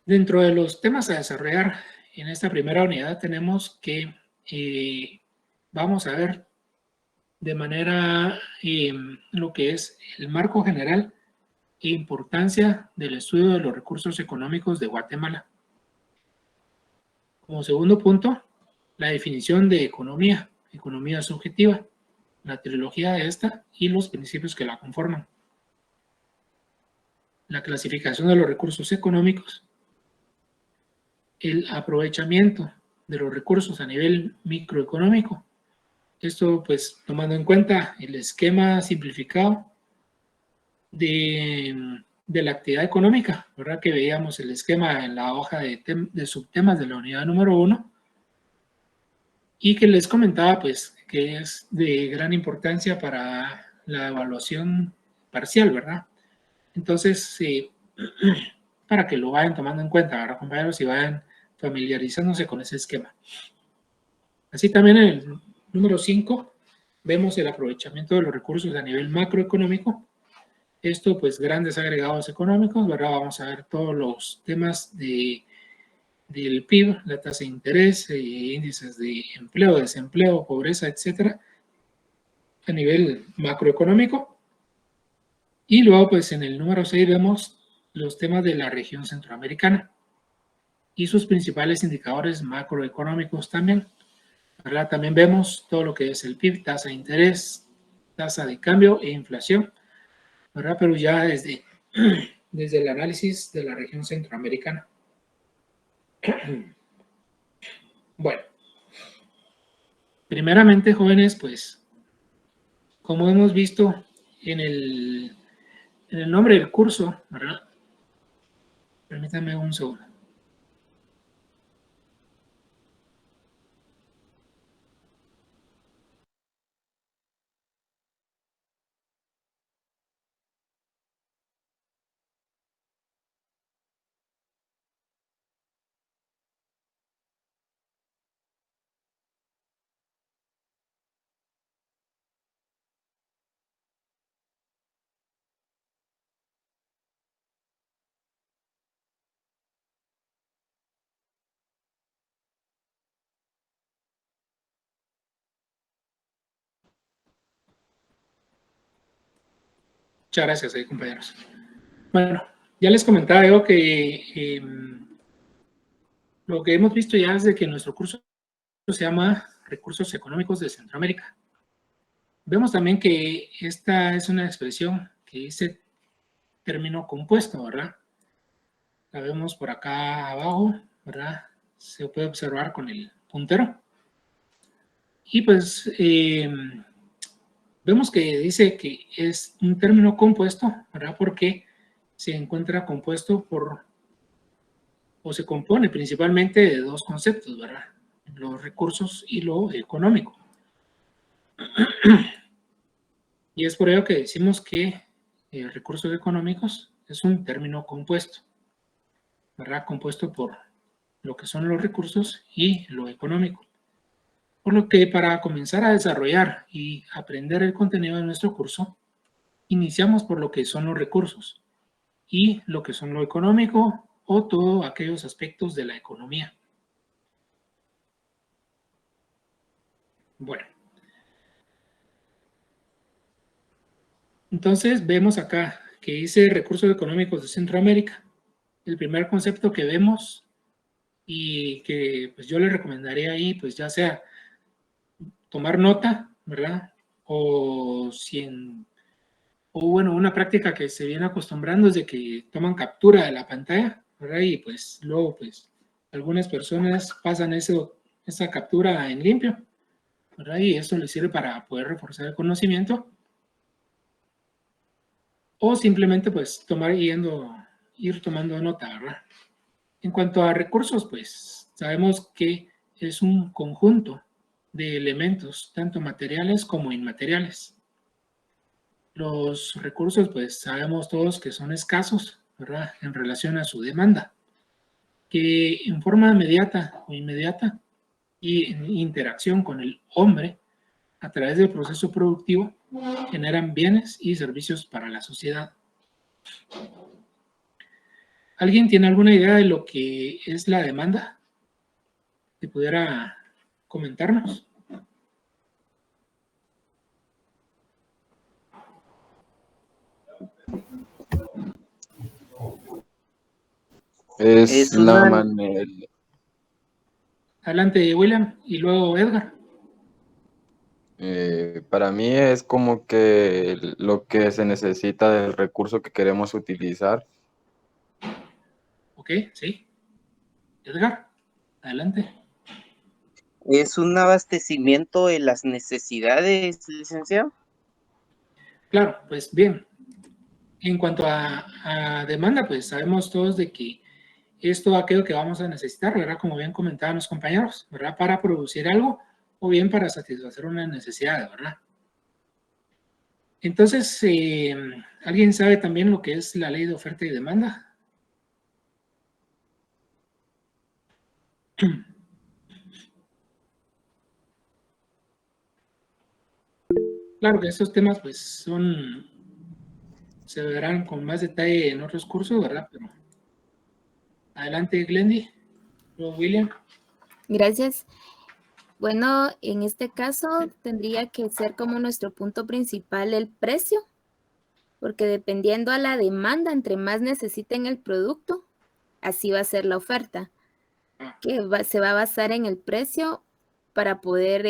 Dentro de los temas a desarrollar en esta primera unidad tenemos que vamos a ver de manera lo que es el marco general e importancia del estudio de los recursos económicos de Guatemala. Como segundo punto, la definición de economía, economía subjetiva, la trilogía de esta y los principios que la conforman. La clasificación de los recursos económicos, el aprovechamiento de los recursos a nivel microeconómico. Esto pues tomando en cuenta el esquema simplificado de la actividad económica, ¿verdad? Que veíamos el esquema en la hoja de subtemas de la unidad número 1 y que les comentaba pues que es de gran importancia para la evaluación parcial, ¿verdad? Entonces, para que lo vayan tomando en cuenta, ¿verdad, compañeros? Y vayan familiarizándose con ese esquema. Así también en el número 5 vemos el aprovechamiento de los recursos a nivel macroeconómico. Esto, pues, grandes agregados económicos, ¿verdad? Vamos a ver todos los temas del PIB, la tasa de interés, índices de empleo, desempleo, pobreza, etcétera, a nivel macroeconómico. Y luego, pues, en el número 6 vemos los temas de la región centroamericana y sus principales indicadores macroeconómicos también, ¿verdad? También vemos todo lo que es el PIB, tasa de interés, tasa de cambio e inflación, ¿verdad? Pero ya desde el análisis de la región centroamericana. Bueno, primeramente, jóvenes, pues, como hemos visto en el nombre del curso, ¿verdad? Permítanme un segundo. Muchas gracias, compañeros. Bueno, ya les comentaba yo que lo que hemos visto ya es de que nuestro curso se llama Recursos Económicos de Centroamérica. Vemos también que esta es una expresión que dice término compuesto, ¿verdad? La vemos por acá abajo, ¿verdad? Se puede observar con el puntero. Y pues vemos que dice que es un término compuesto, ¿verdad? Porque se encuentra compuesto por, o se compone principalmente de dos conceptos, ¿verdad? Los recursos y lo económico. Y es por ello que decimos que recursos económicos es un término compuesto, ¿verdad? Compuesto por lo que son los recursos y lo económico. Por lo que para comenzar a desarrollar y aprender el contenido de nuestro curso, iniciamos por lo que son los recursos y lo que son lo económico o todos aquellos aspectos de la economía. Bueno, entonces vemos acá que dice recursos económicos de Centroamérica. El primer concepto que vemos y que pues yo le recomendaría ahí, pues ya sea tomar nota, ¿verdad? O si en, o bueno, una práctica que se viene acostumbrando es de que toman captura de la pantalla, ¿verdad? Y pues luego, pues, algunas personas pasan esa captura en limpio, ¿verdad? Y eso les sirve para poder reforzar el conocimiento. O simplemente, pues, ir tomando nota, ¿verdad? En cuanto a recursos, pues, sabemos que es un conjunto de elementos, tanto materiales como inmateriales. Los recursos, pues sabemos todos que son escasos, ¿verdad? En relación a su demanda, que en forma inmediata o inmediata y en interacción con el hombre a través del proceso productivo generan bienes y servicios para la sociedad. ¿Alguien tiene alguna idea de lo que es la demanda? ¿Que pudiera comentarnos? Es Es una, la manera, Adelante, William, y luego Edgar. para mí es como que lo que se necesita del recurso que queremos utilizar. Ok, sí. Edgar, adelante. es un abastecimiento de las necesidades, licenciado. Claro, pues bien. En cuanto a demanda, pues sabemos todos de que es todo aquello que vamos a necesitar, ¿verdad? Como bien comentaban los compañeros, ¿verdad? Para producir algo o bien para satisfacer una necesidad, ¿verdad? Entonces, ¿alguien sabe también lo que es la ley de oferta y demanda? Claro que estos temas, pues, se verán con más detalle en otros cursos, ¿verdad? Pero adelante, Glendy, luego William. Gracias. Bueno, en este caso tendría que ser como nuestro punto principal el precio, porque dependiendo a la demanda, entre más necesiten el producto, así va a ser la oferta, que se va a basar en el precio para poder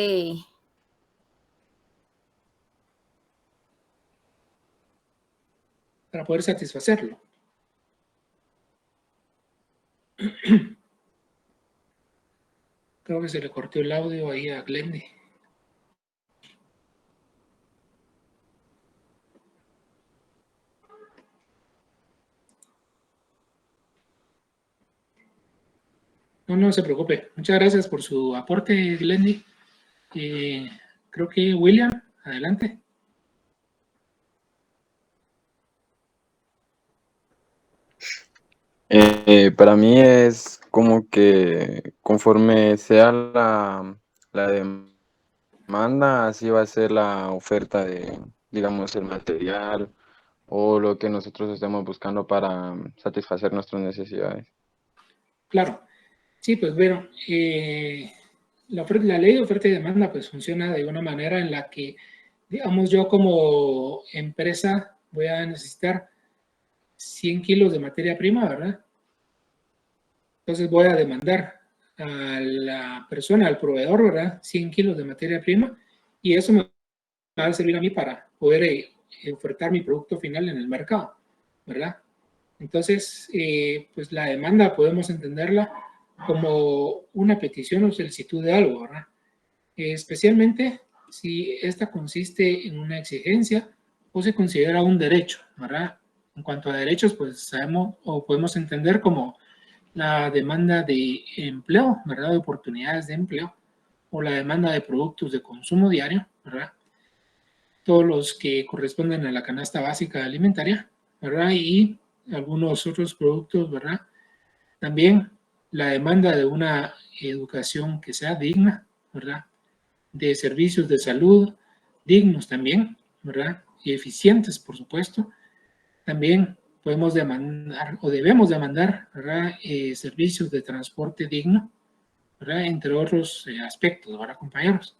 Para poder satisfacerlo. Creo que se le cortó el audio ahí a Glendy. No, no se preocupe. Muchas gracias por su aporte, Glendy. Creo que William, adelante. Para mí es como que conforme sea la demanda, así va a ser la oferta de, digamos, el material o lo que nosotros estemos buscando para satisfacer nuestras necesidades. Claro. Sí, pues bueno, la ley de oferta y demanda pues funciona de una manera en la que, digamos, yo como empresa voy a necesitar 100 kilos de materia prima, ¿verdad? Entonces voy a demandar a la persona, al proveedor, ¿verdad? 100 kilos de materia prima y eso me va a servir a mí para poder ofertar mi producto final en el mercado, ¿verdad? Entonces, pues la demanda podemos entenderla como una petición o solicitud de algo, ¿verdad? Especialmente si esta consiste en una exigencia o se considera un derecho, ¿verdad? En cuanto a derechos, pues sabemos o podemos entender como la demanda de empleo, ¿verdad? De oportunidades de empleo o la demanda de productos de consumo diario, ¿verdad? Todos los que corresponden a la canasta básica alimentaria, ¿verdad? Y algunos otros productos, ¿verdad? También la demanda de una educación que sea digna, ¿verdad? De servicios de salud dignos también, ¿verdad? Y eficientes, por supuesto. También podemos demandar o debemos demandar, ¿verdad? Servicios de transporte digno, ¿verdad? Entre otros aspectos, ¿verdad, compañeros?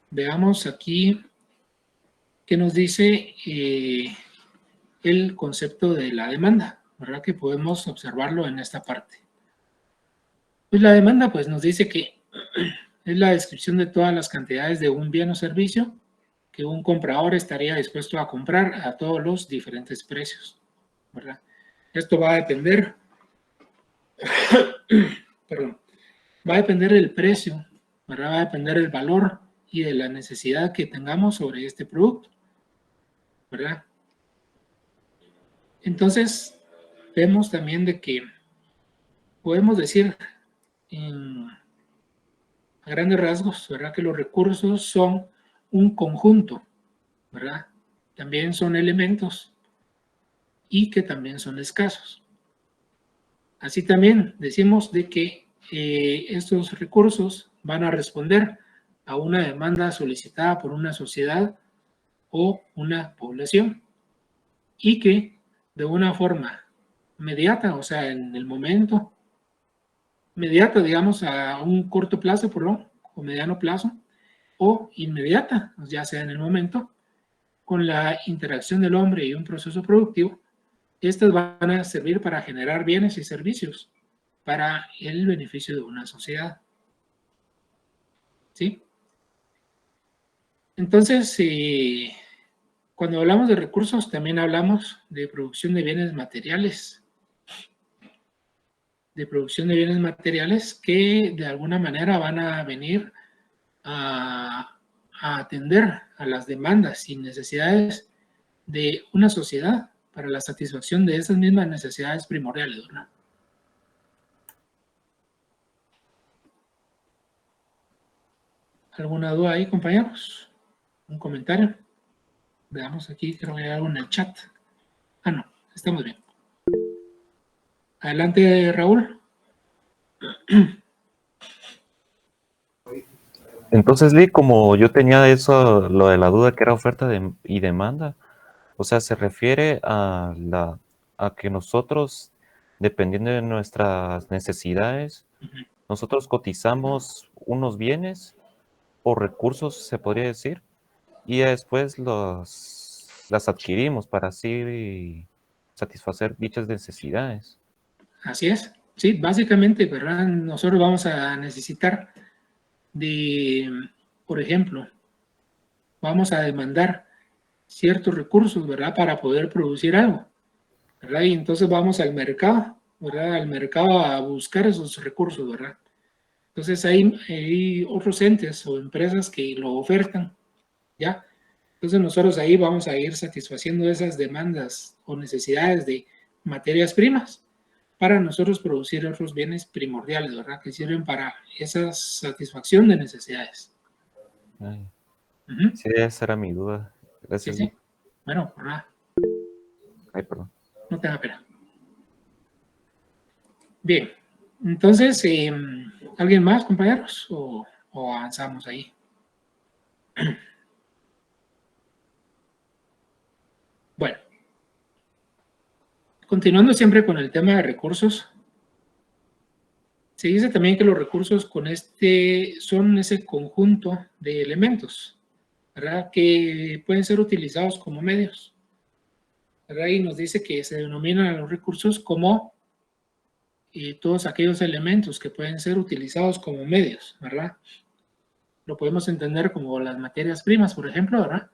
Veamos aquí qué nos dice el concepto de la demanda, ¿verdad? Que podemos observarlo en esta parte. Pues la demanda pues nos dice que es la descripción de todas las cantidades de un bien o servicio que un comprador estaría dispuesto a comprar a todos los diferentes precios, ¿verdad? Esto va a depender, perdón, va a depender del precio, ¿verdad? Va a depender del valor y de la necesidad que tengamos sobre este producto, ¿verdad? Entonces, vemos también de que podemos decir en, a grandes rasgos, ¿verdad? Que los recursos son un conjunto, ¿verdad? También son elementos y que también son escasos. Así también decimos de que estos recursos van a responder a una demanda solicitada por una sociedad o una población, y que de una forma inmediata, o sea, en el momento inmediata, digamos, a un corto plazo, perdón, o mediano plazo, o inmediata, ya sea en el momento, con la interacción del hombre y un proceso productivo, estas van a servir para generar bienes y servicios para el beneficio de una sociedad. ¿Sí? Entonces, cuando hablamos de recursos, también hablamos de producción de bienes materiales. De producción de bienes materiales que de alguna manera van a venir a atender a las demandas y necesidades de una sociedad para la satisfacción de esas mismas necesidades primordiales, ¿verdad? ¿Alguna duda ahí, compañeros? ¿Un comentario? Veamos aquí, creo que hay algo en el chat. Ah, no, estamos bien. Adelante, Raúl. Entonces, Lee, como yo tenía eso, lo de la duda que era oferta y demanda, o sea, se refiere a que nosotros, dependiendo de nuestras necesidades, nosotros cotizamos unos bienes o recursos, se podría decir, y ya después las adquirimos para así satisfacer dichas necesidades. Así es. Sí, básicamente, ¿verdad? Nosotros vamos a necesitar de, por ejemplo, vamos a demandar ciertos recursos, ¿verdad? Para poder producir algo, ¿verdad? Y entonces vamos al mercado, ¿verdad? Al mercado a buscar esos recursos, ¿verdad? Entonces hay otros entes o empresas que lo ofertan, ¿ya? Entonces nosotros ahí vamos a ir satisfaciendo esas demandas o necesidades de materias primas para nosotros producir otros bienes primordiales, ¿verdad? Que sirven para esa satisfacción de necesidades. Ay, Uh-huh. sí, esa era mi duda. Gracias. Sí, sí. Bueno, por nada. Ay, perdón. No te da pena. Bien, entonces, ¿alguien más, compañeros? ¿O avanzamos ahí? Bueno, continuando siempre con el tema de recursos, se dice también que los recursos son ese conjunto de elementos, ¿verdad? Que pueden ser utilizados como medios, ¿verdad? Y nos dice que se denominan a los recursos como todos aquellos elementos que pueden ser utilizados como medios, ¿verdad? Lo podemos entender como las materias primas, por ejemplo, ¿verdad?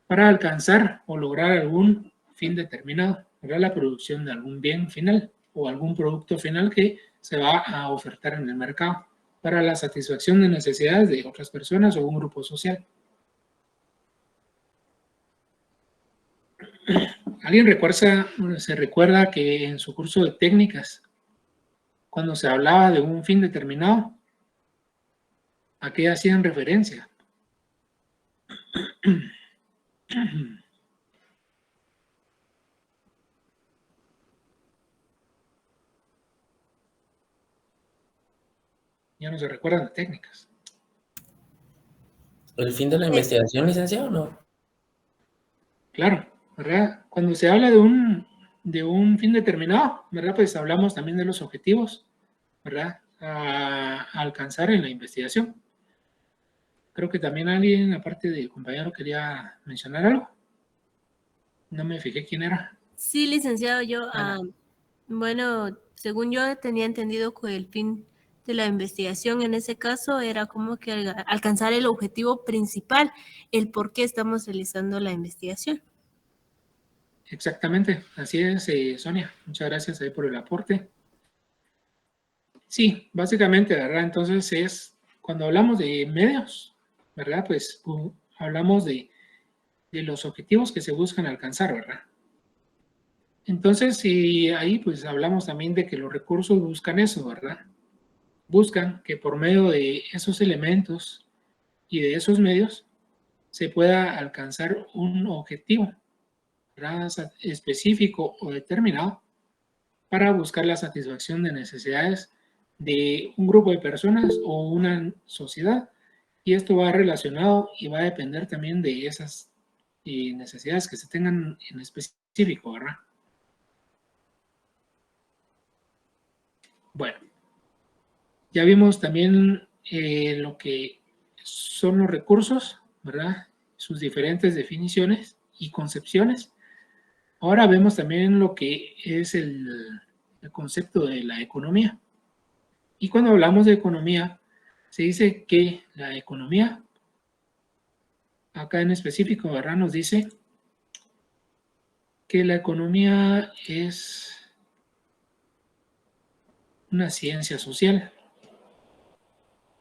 Para alcanzar o lograr algún fin determinado, ¿verdad? La producción de algún bien final o algún producto final que se va a ofertar en el mercado para la satisfacción de necesidades de otras personas o un grupo social. ¿Alguien se recuerda que en su curso de técnicas, cuando se hablaba de un fin determinado, a qué hacían referencia? Ya no se recuerdan de técnicas. ¿El fin de la investigación, licenciado, o no? Claro, ¿verdad? Cuando se habla de un fin determinado, ¿verdad? Pues hablamos también de los objetivos, ¿verdad? A alcanzar en la investigación. Creo que también alguien, aparte del compañero, quería mencionar algo. No me fijé quién era. Sí, licenciado, bueno, según yo tenía entendido que el fin de la investigación en ese caso era como que alcanzar el objetivo principal, el por qué estamos realizando la investigación. Exactamente, así es, Sonia. Muchas gracias ahí por el aporte. Sí, básicamente, ¿verdad? Entonces cuando hablamos de medios, ¿verdad? Pues hablamos de los objetivos que se buscan alcanzar, ¿verdad? Entonces, y ahí pues hablamos también de que los recursos buscan eso, ¿verdad? Buscan que por medio de esos elementos y de esos medios se pueda alcanzar un objetivo, ¿verdad? Específico o determinado para buscar la satisfacción de necesidades de un grupo de personas o una sociedad. Y esto va relacionado y va a depender también de esas y necesidades que se tengan en específico, ¿verdad? Bueno, ya vimos también lo que son los recursos, ¿verdad? Sus diferentes definiciones y concepciones. Ahora vemos también lo que es el concepto de la economía. Y cuando hablamos de economía, se dice que la economía, acá en específico, ¿verdad? Nos dice que la economía es una ciencia social,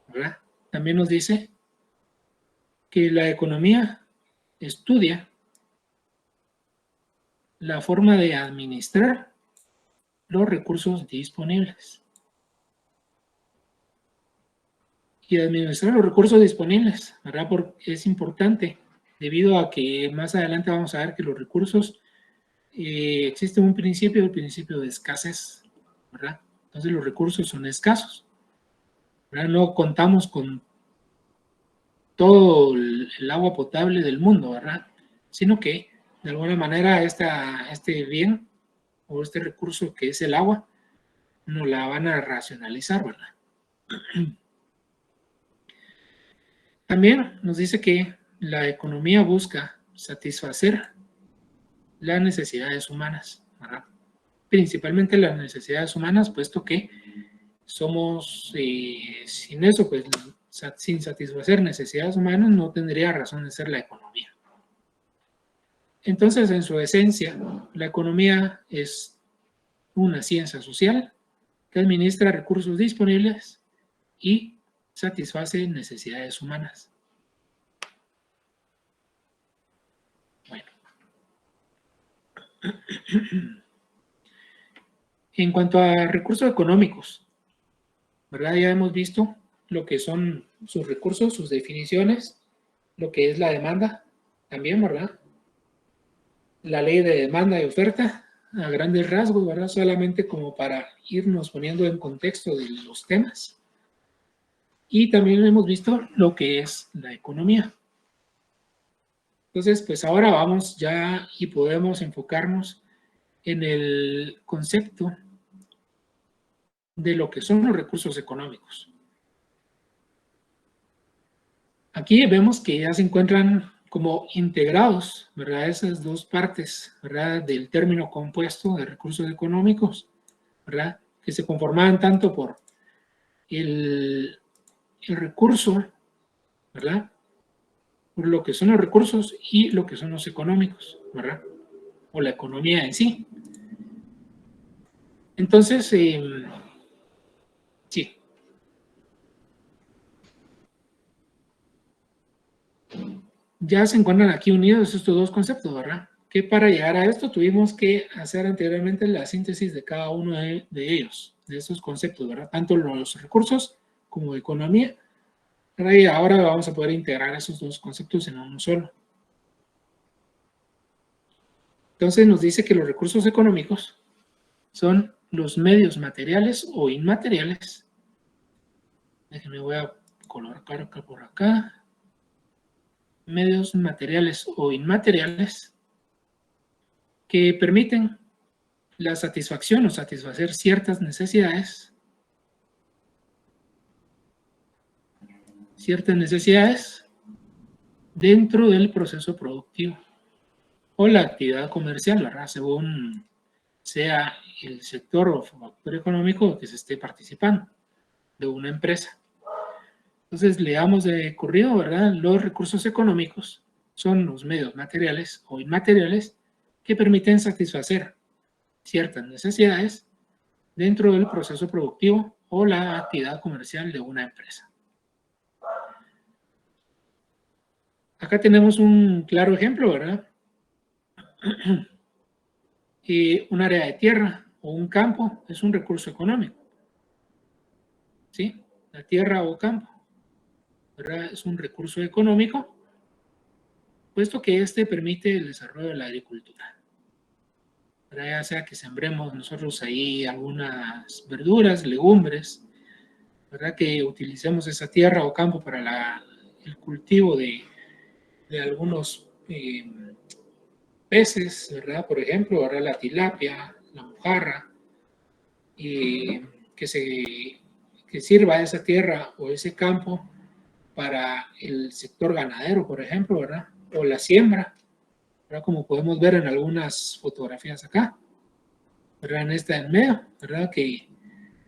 ¿verdad? También nos dice que la economía estudia la forma de administrar los recursos disponibles. Y administrar los recursos disponibles, ¿verdad? Porque es importante, debido a que más adelante vamos a ver que los recursos, existe un principio, el principio de escasez, ¿verdad? Entonces los recursos son escasos, ¿verdad? No contamos con todo el agua potable del mundo, ¿verdad? Sino que, de alguna manera, este bien o este recurso que es el agua, nos la van a racionalizar, ¿verdad? También nos dice que la economía busca satisfacer las necesidades humanas, ¿verdad? Principalmente las necesidades humanas, puesto que somos, sin eso, pues sin satisfacer necesidades humanas, no tendría razón de ser la economía. Entonces, en su esencia, la economía es una ciencia social que administra recursos disponibles y satisface necesidades humanas. Bueno. En cuanto a recursos económicos, ¿verdad? Ya hemos visto lo que son sus recursos, sus definiciones, lo que es la demanda también, ¿verdad? La ley de demanda y oferta, a grandes rasgos, ¿verdad? Solamente como para irnos poniendo en contexto de los temas. Y también hemos visto lo que es la economía. Entonces, pues ahora vamos ya y podemos enfocarnos en el concepto de lo que son los recursos económicos. Aquí vemos que ya se encuentran como integrados, ¿verdad? Esas dos partes, ¿verdad? Del término compuesto de recursos económicos, ¿verdad? Que se conformaban tanto por el recurso, ¿verdad? Por lo que son los recursos y lo que son los económicos, ¿verdad? O la economía en sí. Entonces, sí. Ya se encuentran aquí unidos estos dos conceptos, ¿verdad? Que para llegar a esto tuvimos que hacer anteriormente la síntesis de cada uno de ellos, de esos conceptos, ¿verdad? Tanto los recursos como economía, ¿verdad? Y ahora vamos a poder integrar esos dos conceptos en uno solo. Entonces nos dice que los recursos económicos son los medios materiales o inmateriales. Déjenme, voy a colocar acá por acá. Medios materiales o inmateriales que permiten la satisfacción o satisfacer ciertas necesidades dentro del proceso productivo o la actividad comercial, ¿verdad? Según sea el sector o factor económico que se esté participando de una empresa. Entonces, leamos de corrido, ¿verdad? Los recursos económicos son los medios materiales o inmateriales que permiten satisfacer ciertas necesidades dentro del proceso productivo o la actividad comercial de una empresa. Acá tenemos un claro ejemplo, ¿verdad? Un área de tierra o un campo es un recurso económico. ¿Sí? La tierra o campo, ¿verdad? Es un recurso económico, puesto que este permite el desarrollo de la agricultura. ¿Verdad? Ya sea que sembremos nosotros ahí algunas verduras, legumbres, ¿verdad? Que utilicemos esa tierra o campo para el cultivo de algunos peces, ¿verdad? Por ejemplo, ¿verdad? La tilapia, la mojarra, que sirva esa tierra o ese campo para el sector ganadero, por ejemplo, ¿verdad? O la siembra, ¿verdad? Como podemos ver en algunas fotografías acá, ¿verdad? En esta en medio, ¿verdad? Que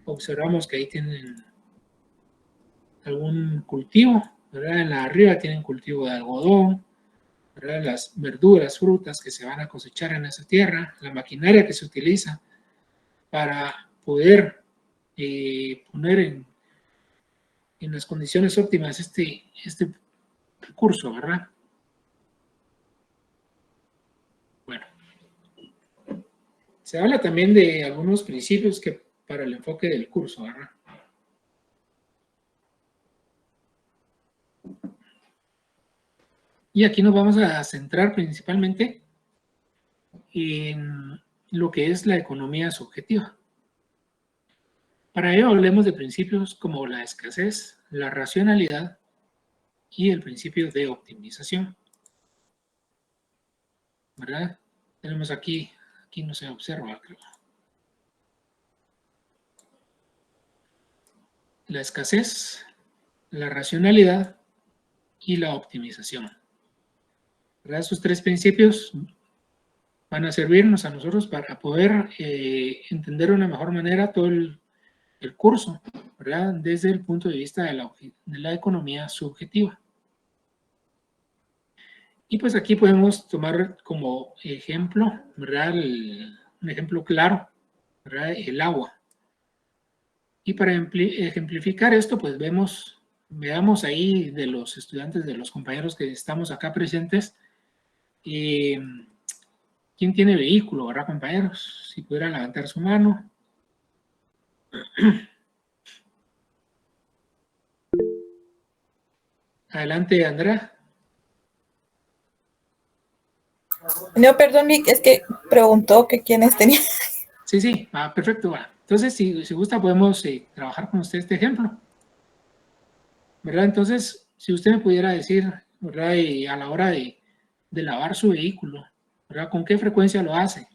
observamos que ahí tienen algún cultivo, ¿verdad? En la arriba tienen cultivo de algodón, ¿verdad? Las verduras, frutas que se van a cosechar en esa tierra, la maquinaria que se utiliza para poder poner en las condiciones óptimas este recurso, ¿verdad? Bueno, se habla también de algunos principios que para el enfoque del curso, ¿verdad? Y aquí nos vamos a centrar principalmente en lo que es la economía subjetiva. Para ello hablemos de principios como la escasez, la racionalidad y el principio de optimización, ¿verdad? Tenemos aquí no se observa, creo. La escasez, la racionalidad y la optimización, ¿verdad? Esos tres principios van a servirnos a nosotros para poder entender de una mejor manera todo el curso, ¿verdad? Desde el punto de vista de la economía subjetiva. Y pues aquí podemos tomar como ejemplo, ¿verdad? Un ejemplo claro, ¿verdad? El agua. Y para ejemplificar esto, pues veamos ahí de los estudiantes, de los compañeros que estamos acá presentes, ¿quién tiene vehículo, verdad, compañeros? Si pudieran levantar su mano. Adelante, Andrea. No, perdón, Vic, es que preguntó que quiénes tenían. Sí, perfecto. Va. Entonces, si gusta, podemos trabajar con usted este ejemplo, ¿verdad? Entonces, si usted me pudiera decir, ¿verdad? Y a la hora de lavar su vehículo, ¿verdad? ¿Con qué frecuencia lo hace?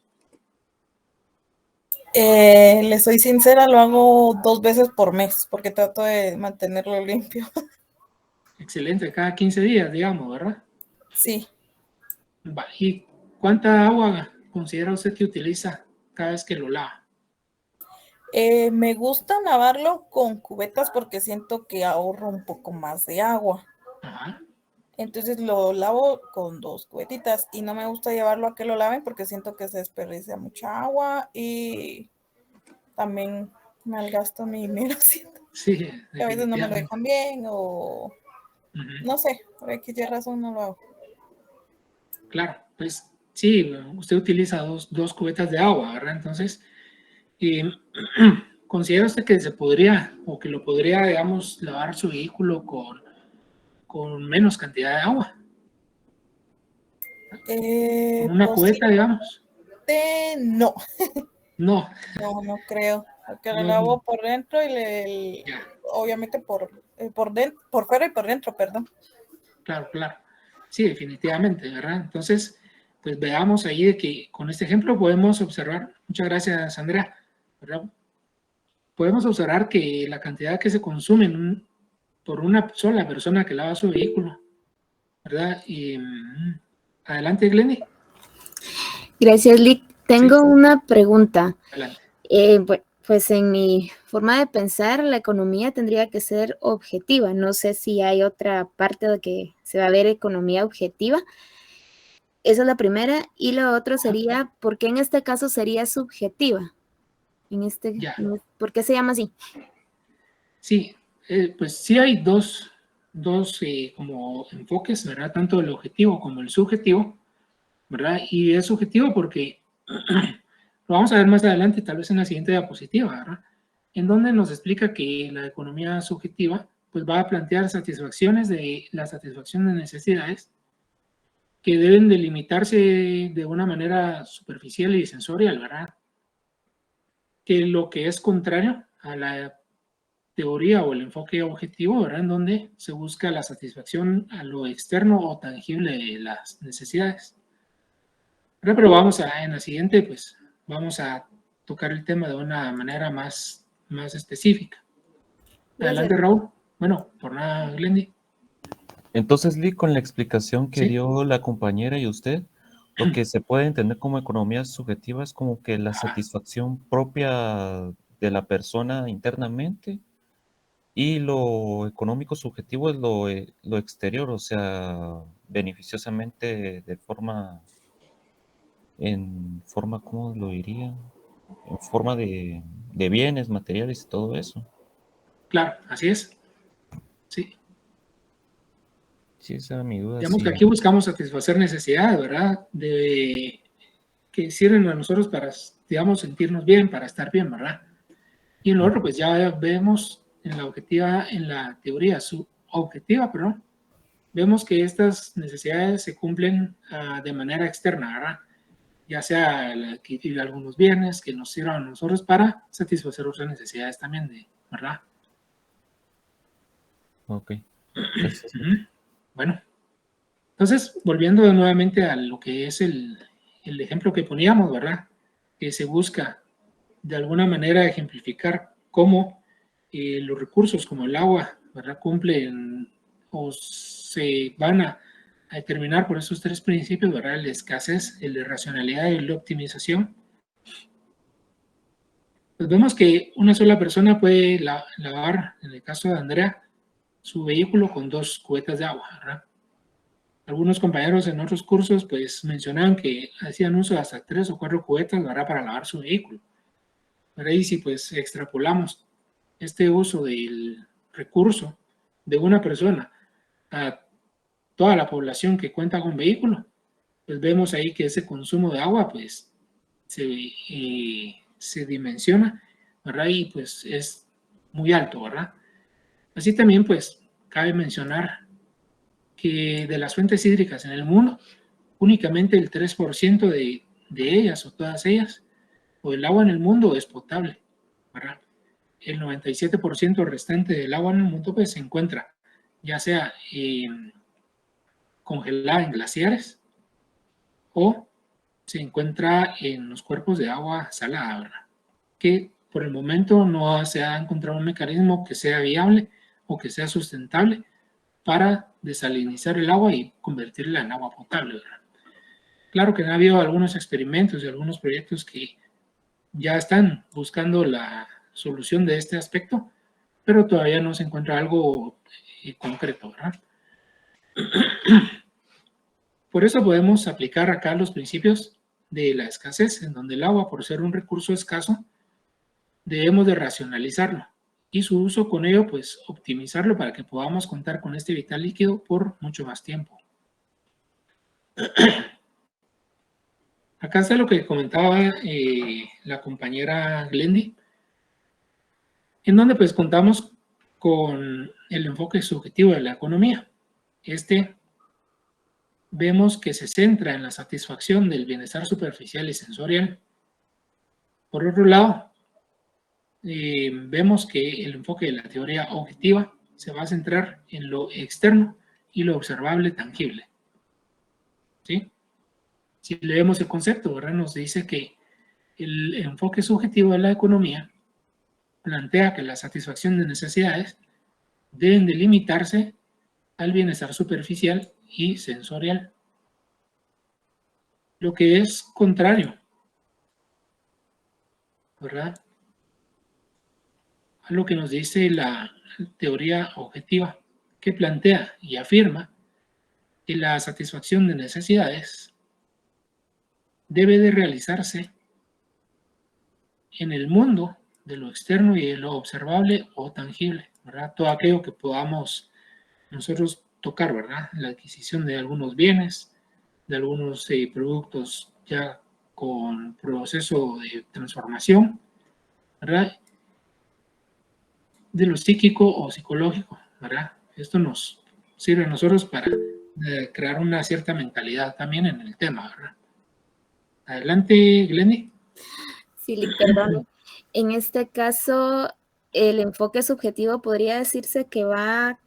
Le soy sincera, lo hago 2 veces por mes, porque trato de mantenerlo limpio. Excelente, cada 15 días, digamos, ¿verdad? Sí. Va. ¿Y cuánta agua considera usted que utiliza cada vez que lo lava? Me gusta lavarlo con cubetas porque siento que ahorro un poco más de agua. Ajá. Entonces lo lavo con 2 cubetitas y no me gusta llevarlo a que lo laven porque siento que se desperdicia mucha agua y también malgasto mi dinero. Sí, que a veces no me lo dejan bien o no sé, por X razón no lo hago. Claro, pues sí, usted utiliza dos cubetas de agua, ¿verdad? Entonces, ¿considera usted que se podría o que lo podría, digamos, lavar su vehículo con menos cantidad de agua? ¿Con una cubeta, digamos? No. No. No creo. Porque lo No, lavo por dentro y obviamente por fuera y por dentro, perdón. Claro. Sí, definitivamente, ¿verdad? Entonces, pues veamos ahí de que con este ejemplo podemos observar, muchas gracias, Sandra, ¿verdad? Podemos observar que la cantidad que se consume por una sola persona que lava su vehículo, ¿verdad? Y, adelante, Glenny. Gracias, Lick. Tengo una pregunta. Adelante. Pues en mi forma de pensar, la economía tendría que ser objetiva. No sé si hay otra parte de que se va a ver economía objetiva. Esa es la primera. Y lo otro sería, ¿por qué en este caso sería subjetiva? ¿Por qué se llama así? Sí, pues sí hay dos como enfoques, ¿verdad? Tanto el objetivo como el subjetivo, ¿verdad? Y es subjetivo porque lo vamos a ver más adelante, tal vez en la siguiente diapositiva, ¿verdad? En donde nos explica que la economía subjetiva pues va a plantear la satisfacción de necesidades que deben delimitarse de una manera superficial y sensorial, ¿verdad? Que lo que es contrario a la teoría o el enfoque objetivo, ¿verdad? En donde se busca la satisfacción a lo externo o tangible de las necesidades. Pero vamos en la siguiente, pues vamos a tocar el tema de una manera más específica. Adelante, Raúl. Bueno, por nada, Glendy. Entonces, Lee, con la explicación que Sí. dio la compañera y usted, lo que se puede entender como economía subjetiva es como que la satisfacción propia de la persona internamente, y lo económico subjetivo es lo exterior, o sea, beneficiosamente en forma, ¿cómo lo diría? En forma de bienes, materiales y todo eso. Claro, así es. Sí. Sí, esa era mi duda. Digamos Sí. que aquí buscamos satisfacer necesidades, ¿verdad? Que sirven a nosotros para, digamos, sentirnos bien, para estar bien, ¿verdad? Y en lo otro, pues ya vemos en la teoría subjetiva, perdón, vemos que estas necesidades se cumplen de manera externa, ¿verdad? Ya sea el adquirir algunos bienes que nos sirvan a nosotros para satisfacer otras necesidades también, ¿verdad? Ok. Gracias. Bueno, entonces, volviendo nuevamente a lo que es el ejemplo que poníamos, ¿verdad? Que se busca de alguna manera ejemplificar cómo los recursos como el agua, ¿verdad? Cumplen o se van a determinar por esos tres principios, ¿verdad? La escasez, el de racionalidad y la optimización. Pues vemos que una sola persona puede lavar, en el caso de Andrea, su vehículo con 2 cubetas de agua, ¿verdad? Algunos compañeros en otros cursos pues mencionaban que hacían uso de hasta 3 o 4 cubetas, ¿verdad? Para lavar su vehículo. Pero ahí si pues extrapolamos este uso del recurso de una persona a toda la población que cuenta con vehículo, pues vemos ahí que ese consumo de agua pues se dimensiona, ¿verdad? Y pues es muy alto, ¿verdad? Así también pues cabe mencionar que de las fuentes hídricas en el mundo, únicamente el 3% de ellas o todas ellas, o el agua en el mundo es potable, ¿verdad? El 97% restante del agua en el mundo pues, se encuentra ya sea congelada en glaciares o se encuentra en los cuerpos de agua salada, ¿verdad? Que por el momento no se ha encontrado un mecanismo que sea viable o que sea sustentable para desalinizar el agua y convertirla en agua potable, ¿verdad? Claro que ha habido algunos experimentos y algunos proyectos que ya están buscando la solución de este aspecto, pero todavía no se encuentra algo concreto, ¿verdad? Por eso podemos aplicar acá los principios de la escasez, en donde el agua, por ser un recurso escaso, debemos de racionalizarlo y su uso con ello, pues optimizarlo para que podamos contar con este vital líquido por mucho más tiempo. Acá está lo que comentaba la compañera Glendy, en donde pues contamos con el enfoque subjetivo de la economía. Vemos que se centra en la satisfacción del bienestar superficial y sensorial. Por otro lado, vemos que el enfoque de la teoría objetiva se va a centrar en lo externo y lo observable tangible. ¿Sí? Si leemos el concepto, ¿verdad? Nos dice que el enfoque subjetivo de la economía plantea que la satisfacción de necesidades deben de limitarse al bienestar superficial y sensorial, lo que es contrario, ¿verdad?, a lo que nos dice la teoría objetiva, que plantea y afirma que la satisfacción de necesidades debe de realizarse en el mundo de lo externo y de lo observable o tangible, ¿verdad? Todo aquello que podamos nosotros tocar, ¿verdad? La adquisición de algunos bienes, de algunos productos ya con proceso de transformación, ¿verdad? De lo psíquico o psicológico, ¿verdad? Esto nos sirve a nosotros para crear una cierta mentalidad también en el tema, ¿verdad? Adelante, Glendy. Sí, perdón. En este caso, el enfoque subjetivo podría decirse que va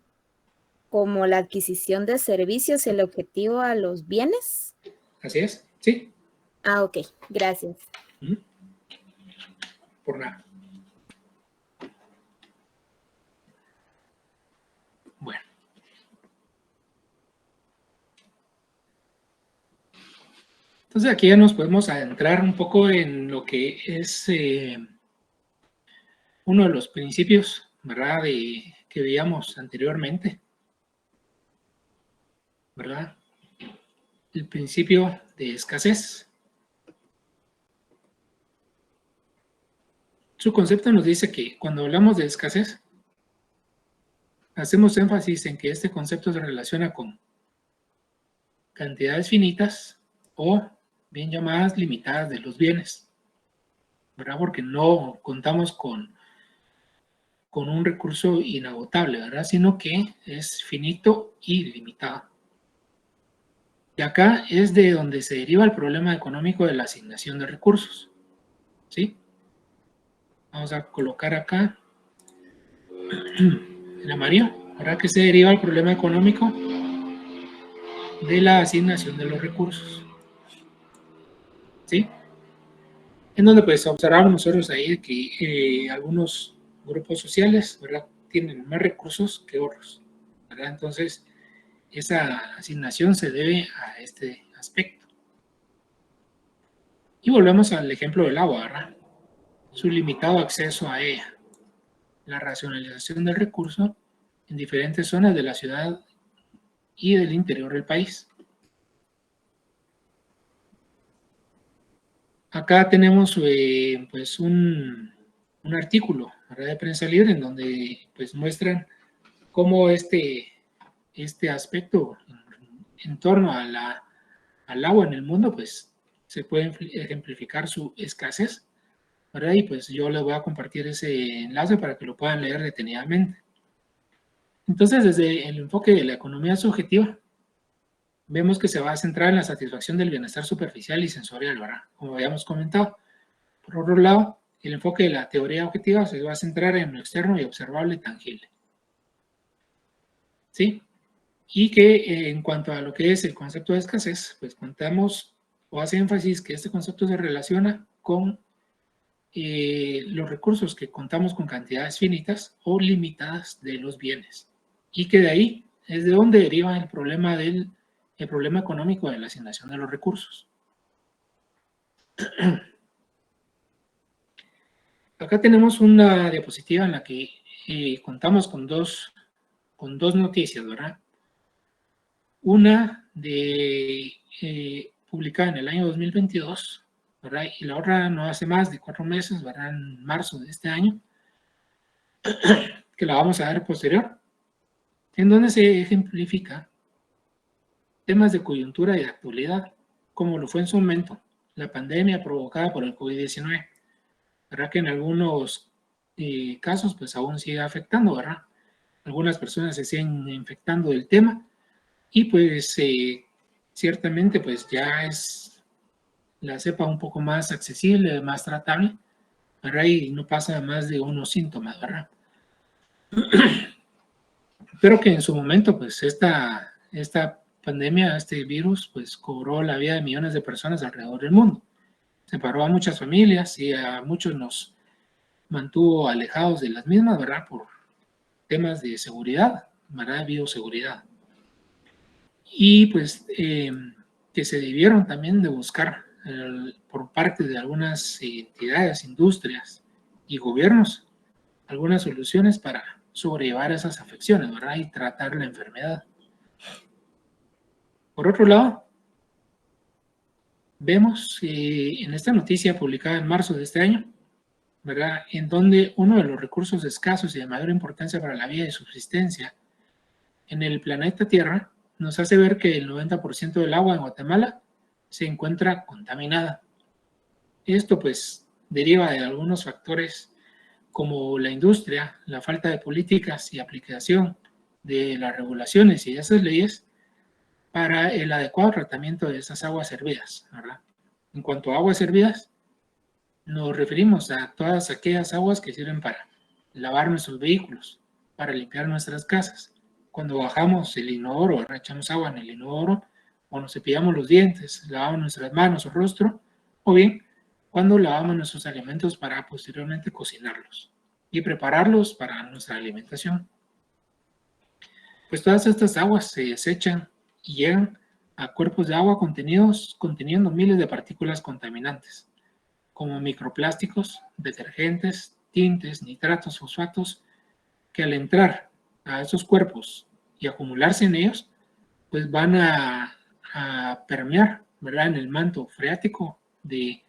como la adquisición de servicios y el objetivo a los bienes. Así es, sí. Ah, ok, gracias. Por nada. Bueno. Entonces aquí ya nos podemos adentrar un poco en lo que es uno de los principios, ¿verdad?, que veíamos anteriormente, ¿verdad? El principio de escasez. Su concepto nos dice que cuando hablamos de escasez, hacemos énfasis en que este concepto se relaciona con cantidades finitas o bien llamadas limitadas de los bienes, ¿verdad? Porque no contamos con un recurso inagotable, ¿verdad? Sino que es finito y limitado. Y acá es de donde se deriva el problema económico de la asignación de recursos, ¿sí? Vamos a colocar acá el amarillo, ¿verdad? Que se deriva el problema económico de la asignación de los recursos, ¿sí? En donde pues observamos nosotros ahí que algunos grupos sociales, ¿verdad?, tienen más recursos que otros, ¿verdad? Entonces, esa asignación se debe a este aspecto. Y volvemos al ejemplo del agua, ¿verdad? Su limitado acceso a ella, la racionalización del recurso en diferentes zonas de la ciudad y del interior del país. Acá tenemos pues un artículo, ¿verdad?, de Prensa Libre en donde pues muestran cómo este aspecto en torno a al agua en el mundo pues se puede ejemplificar su escasez, ¿verdad? Y pues yo les voy a compartir ese enlace para que lo puedan leer detenidamente. Entonces, desde el enfoque de la economía subjetiva, vemos que se va a centrar en la satisfacción del bienestar superficial y sensorial, ¿verdad?, como habíamos comentado. Por otro lado, el enfoque de la teoría objetiva se va a centrar en lo externo y observable y tangible, ¿sí? Y que en cuanto a lo que es el concepto de escasez, pues contamos o hace énfasis que este concepto se relaciona con los recursos que contamos con cantidades finitas o limitadas de los bienes, y que de ahí es de donde deriva el problema económico de la asignación de los recursos. Acá tenemos una diapositiva en la que contamos con dos noticias, ¿verdad? Una publicada en el año 2022, ¿verdad? Y la otra no hace más de 4 meses, ¿verdad?, en marzo de este año, que la vamos a ver posterior, en donde se ejemplifica temas de coyuntura y de actualidad, como lo fue en su momento la pandemia provocada por el COVID-19, ¿verdad?, que en algunos casos pues aún sigue afectando, ¿verdad? Algunas personas se siguen infectando del tema y pues ciertamente pues ya es la cepa un poco más accesible, más tratable, ¿verdad? Y no pasa más de unos síntomas, ¿verdad? Pero que en su momento pues esta pandemia, este virus, pues cobró la vida de millones de personas alrededor del mundo. Separó a muchas familias y a muchos nos mantuvo alejados de las mismas, ¿verdad?, por temas de seguridad, ¿verdad?, de bioseguridad. Y pues que se debieron también de buscar por parte de algunas entidades, industrias y gobiernos algunas soluciones para sobrellevar esas afecciones, ¿verdad?, y tratar la enfermedad. Por otro lado, vemos en esta noticia publicada en marzo de este año, ¿verdad?, en donde uno de los recursos escasos y de mayor importancia para la vida y subsistencia en el planeta Tierra nos hace ver que el 90% del agua en Guatemala se encuentra contaminada. Esto pues deriva de algunos factores como la industria, la falta de políticas y aplicación de las regulaciones y de esas leyes para el adecuado tratamiento de esas aguas servidas, ¿verdad? En cuanto a aguas servidas, nos referimos a todas aquellas aguas que sirven para lavar nuestros vehículos, para limpiar nuestras casas. Cuando bajamos el inodoro, echamos agua en el inodoro, o nos cepillamos los dientes, lavamos nuestras manos o rostro, o bien cuando lavamos nuestros alimentos para posteriormente cocinarlos y prepararlos para nuestra alimentación. Pues todas estas aguas se desechan y llegan a cuerpos de agua conteniendo miles de partículas contaminantes, como microplásticos, detergentes, tintes, nitratos, fosfatos, que al entrar a esos cuerpos y acumularse en ellos, pues van a permear, ¿verdad?, en el manto freático de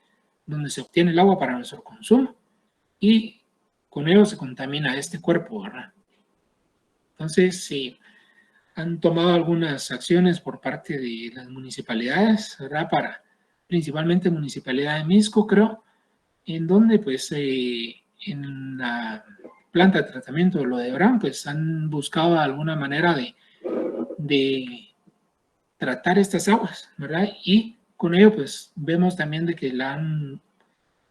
donde se obtiene el agua para nuestro consumo, y con ello se contamina este cuerpo, ¿verdad? Entonces, sí, han tomado algunas acciones por parte de las municipalidades, ¿verdad?, principalmente Municipalidad de Mixco, creo, en donde pues en la planta de tratamiento de Lodebrán, pues han buscado alguna manera de tratar estas aguas, ¿verdad? Y con ello pues vemos también de que la han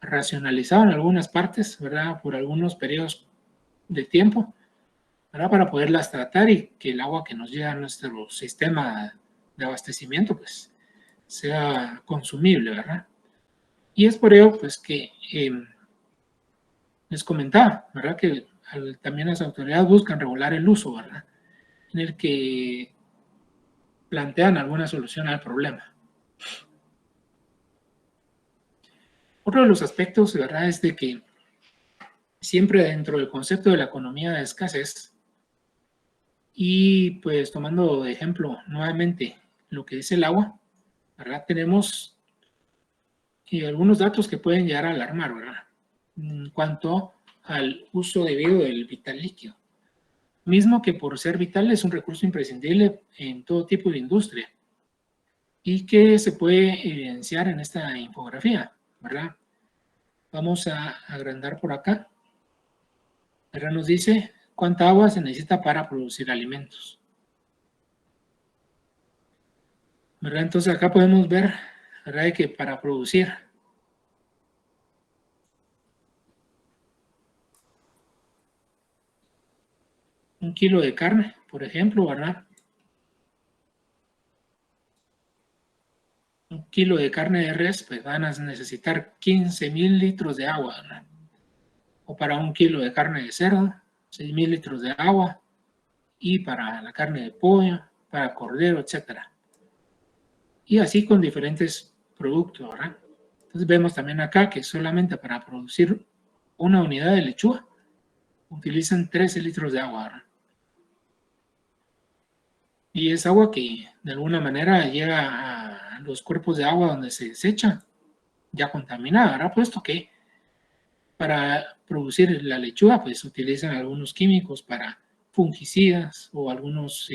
racionalizado en algunas partes, ¿verdad?, por algunos periodos de tiempo, ¿verdad?, para poderlas tratar y que el agua que nos llega a nuestro sistema de abastecimiento pues sea consumible, ¿verdad? Y es por ello pues que les comentaba, ¿verdad?, que también las autoridades buscan regular el uso, ¿verdad?, en el que plantean alguna solución al problema. Otro de los aspectos, ¿verdad?, es de que siempre dentro del concepto de la economía de escasez, y pues tomando de ejemplo nuevamente lo que es el agua, ¿verdad?, tenemos algunos datos que pueden llegar a alarmar, ¿verdad?, en cuanto al uso debido del vital líquido, mismo que por ser vital es un recurso imprescindible en todo tipo de industria y que se puede evidenciar en esta infografía, ¿verdad? Vamos a agrandar por acá. ¿Verdad? Nos dice cuánta agua se necesita para producir alimentos, ¿verdad? Entonces acá podemos ver, ¿verdad?, que para producir un kilo de carne, por ejemplo, ¿verdad?, un kilo de carne de res, pues van a necesitar 15,000 litros de agua, ¿verdad? O para un kilo de carne de cerdo, 6,000 litros de agua, y para la carne de pollo, para cordero, etcétera. Y así con diferentes productos, ¿verdad? Entonces vemos también acá que solamente para producir una unidad de lechuga utilizan 13 litros de agua, ¿verdad? Y es agua que de alguna manera llega a los cuerpos de agua donde se desecha, ya contaminada, ¿verdad? Puesto que para producir la lechuga pues utilizan algunos químicos para fungicidas o algunos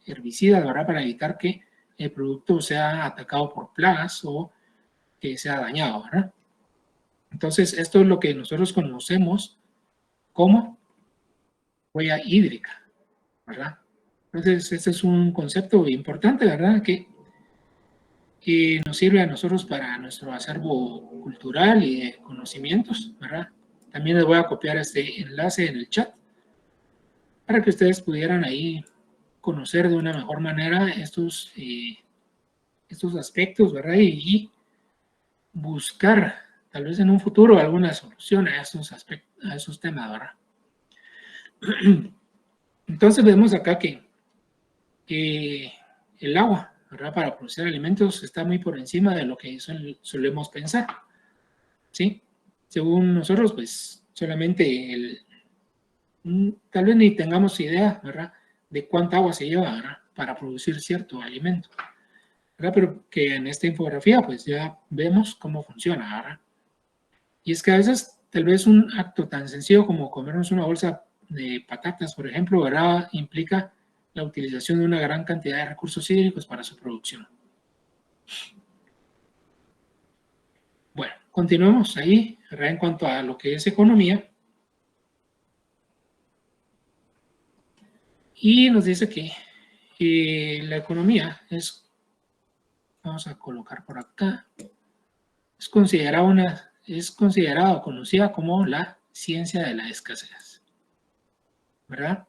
herbicidas, ¿verdad?, para evitar que el producto sea atacado por plagas o que sea dañado, ¿verdad? Entonces, esto es lo que nosotros conocemos como huella hídrica, ¿verdad? Entonces, este es un concepto importante, ¿verdad?, que nos sirve a nosotros para nuestro acervo cultural y de conocimientos, ¿verdad? También les voy a copiar este enlace en el chat para que ustedes pudieran ahí conocer de una mejor manera estos aspectos, ¿verdad? Y buscar, tal vez en un futuro, alguna solución a estos aspectos, a esos temas, ¿verdad? Entonces vemos acá que el agua, ¿verdad?, para producir alimentos está muy por encima de lo que solemos pensar, ¿sí? Según nosotros, pues solamente tal vez ni tengamos idea, ¿verdad?, de cuánta agua se lleva, ¿verdad?, para producir cierto alimento, ¿verdad? Pero que en esta infografía pues ya vemos cómo funciona, ¿verdad? Y es que a veces tal vez un acto tan sencillo como comernos una bolsa de patatas, por ejemplo, ¿verdad?, implica la utilización de una gran cantidad de recursos hídricos para su producción. Bueno, continuemos ahí, ¿verdad?, en cuanto a lo que es economía. Y nos dice que la economía es, vamos a colocar por acá, es considerada o conocida como la ciencia de la escasez. ¿verdad?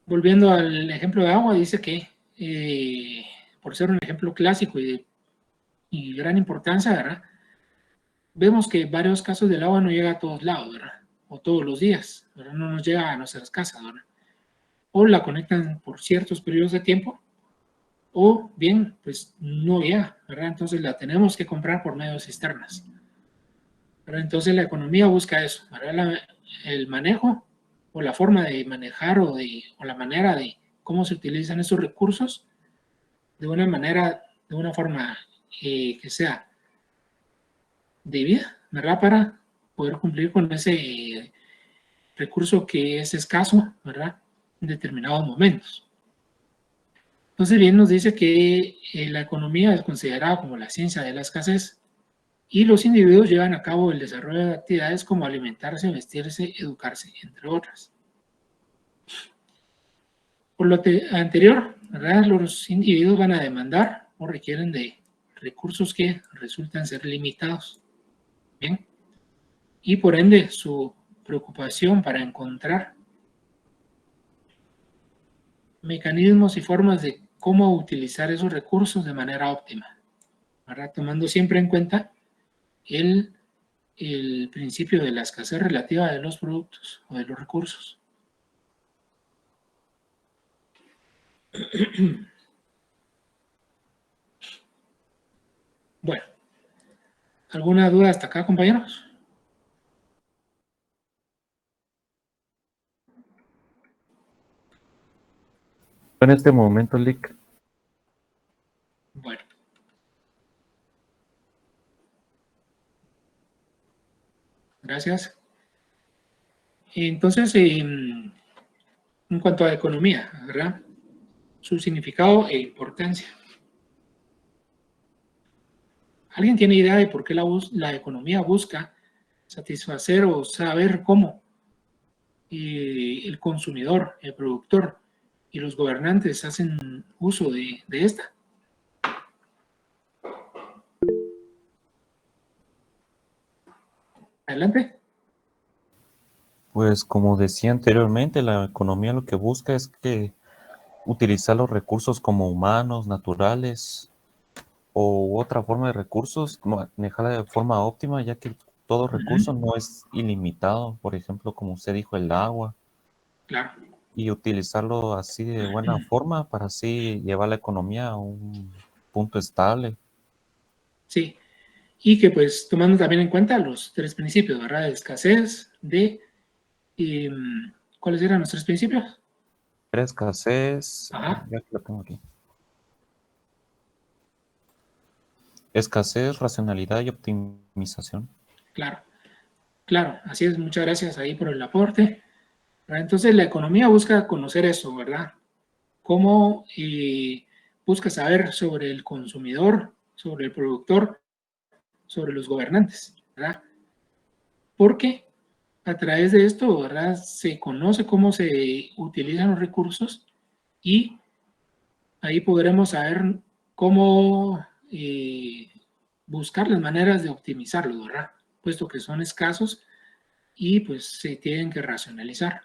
Volviendo al ejemplo de agua, dice que por ser un ejemplo clásico y de gran importancia, ¿verdad? Vemos que en varios casos del agua no llega a todos lados, ¿verdad? O todos los días, ¿verdad? No nos llega a nuestras casas, ¿verdad? O la conectan por ciertos periodos de tiempo, o bien, pues no llega, ¿verdad? Entonces la tenemos que comprar por medio de cisternas, ¿verdad? Entonces la economía busca eso, ¿verdad? El manejo o la forma de manejar o la manera de cómo se utilizan esos recursos de una manera, de una forma que sea debida, ¿verdad? Para poder cumplir con ese recurso que es escaso, ¿verdad? En determinados momentos. Entonces, bien nos dice que la economía es considerada como la ciencia de la escasez y los individuos llevan a cabo el desarrollo de actividades como alimentarse, vestirse, educarse, entre otras. Por lo anterior, ¿verdad? Los individuos van a demandar o requieren de recursos que resultan ser limitados. Bien. Y por ende, su preocupación para encontrar mecanismos y formas de cómo utilizar esos recursos de manera óptima, ¿verdad? Tomando siempre en cuenta el principio de la escasez relativa de los productos o de los recursos. Bueno, ¿alguna duda hasta acá, compañeros? En este momento, Lick, Bueno. Gracias. Entonces, en cuanto a economía, ¿verdad? Su significado e importancia. ¿Alguien tiene idea de por qué la economía busca satisfacer o saber cómo el consumidor, el productor y los gobernantes hacen uso de esta? Adelante. pues como decía anteriormente, la economía lo que busca es que utilizar los recursos como humanos, naturales o otra forma de recursos, manejarla de forma óptima, ya que todo recurso no es ilimitado, por ejemplo, como usted dijo, el agua, Claro. y utilizarlo así de buena forma para así llevar la economía a un punto estable. Sí. Y que pues tomando también en cuenta los tres principios, ¿verdad? De escasez, ¿cuáles eran los tres principios? Era escasez, Ajá. ya que lo tengo aquí. Escasez, racionalidad y optimización. Claro. Claro, así es. Muchas gracias ahí por el aporte. Entonces la economía busca conocer eso, ¿verdad? Cómo busca saber sobre el consumidor, sobre el productor, sobre los gobernantes, ¿verdad? Porque a través de esto, ¿verdad? Se conoce cómo se utilizan los recursos y ahí podremos saber cómo buscar las maneras de optimizarlos, ¿verdad? Puesto que son escasos y pues se tienen que racionalizar,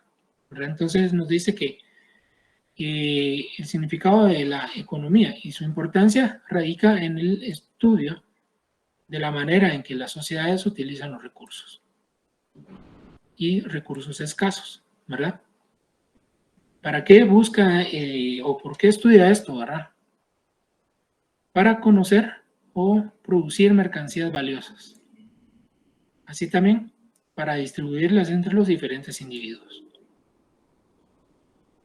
¿verdad? Entonces nos dice que el significado de la economía y su importancia radica en el estudio de la manera en que las sociedades utilizan los recursos y recursos escasos, ¿verdad? ¿Para qué busca o por qué estudia esto, verdad? Para conocer o producir mercancías valiosas. Así también para distribuirlas entre los diferentes individuos,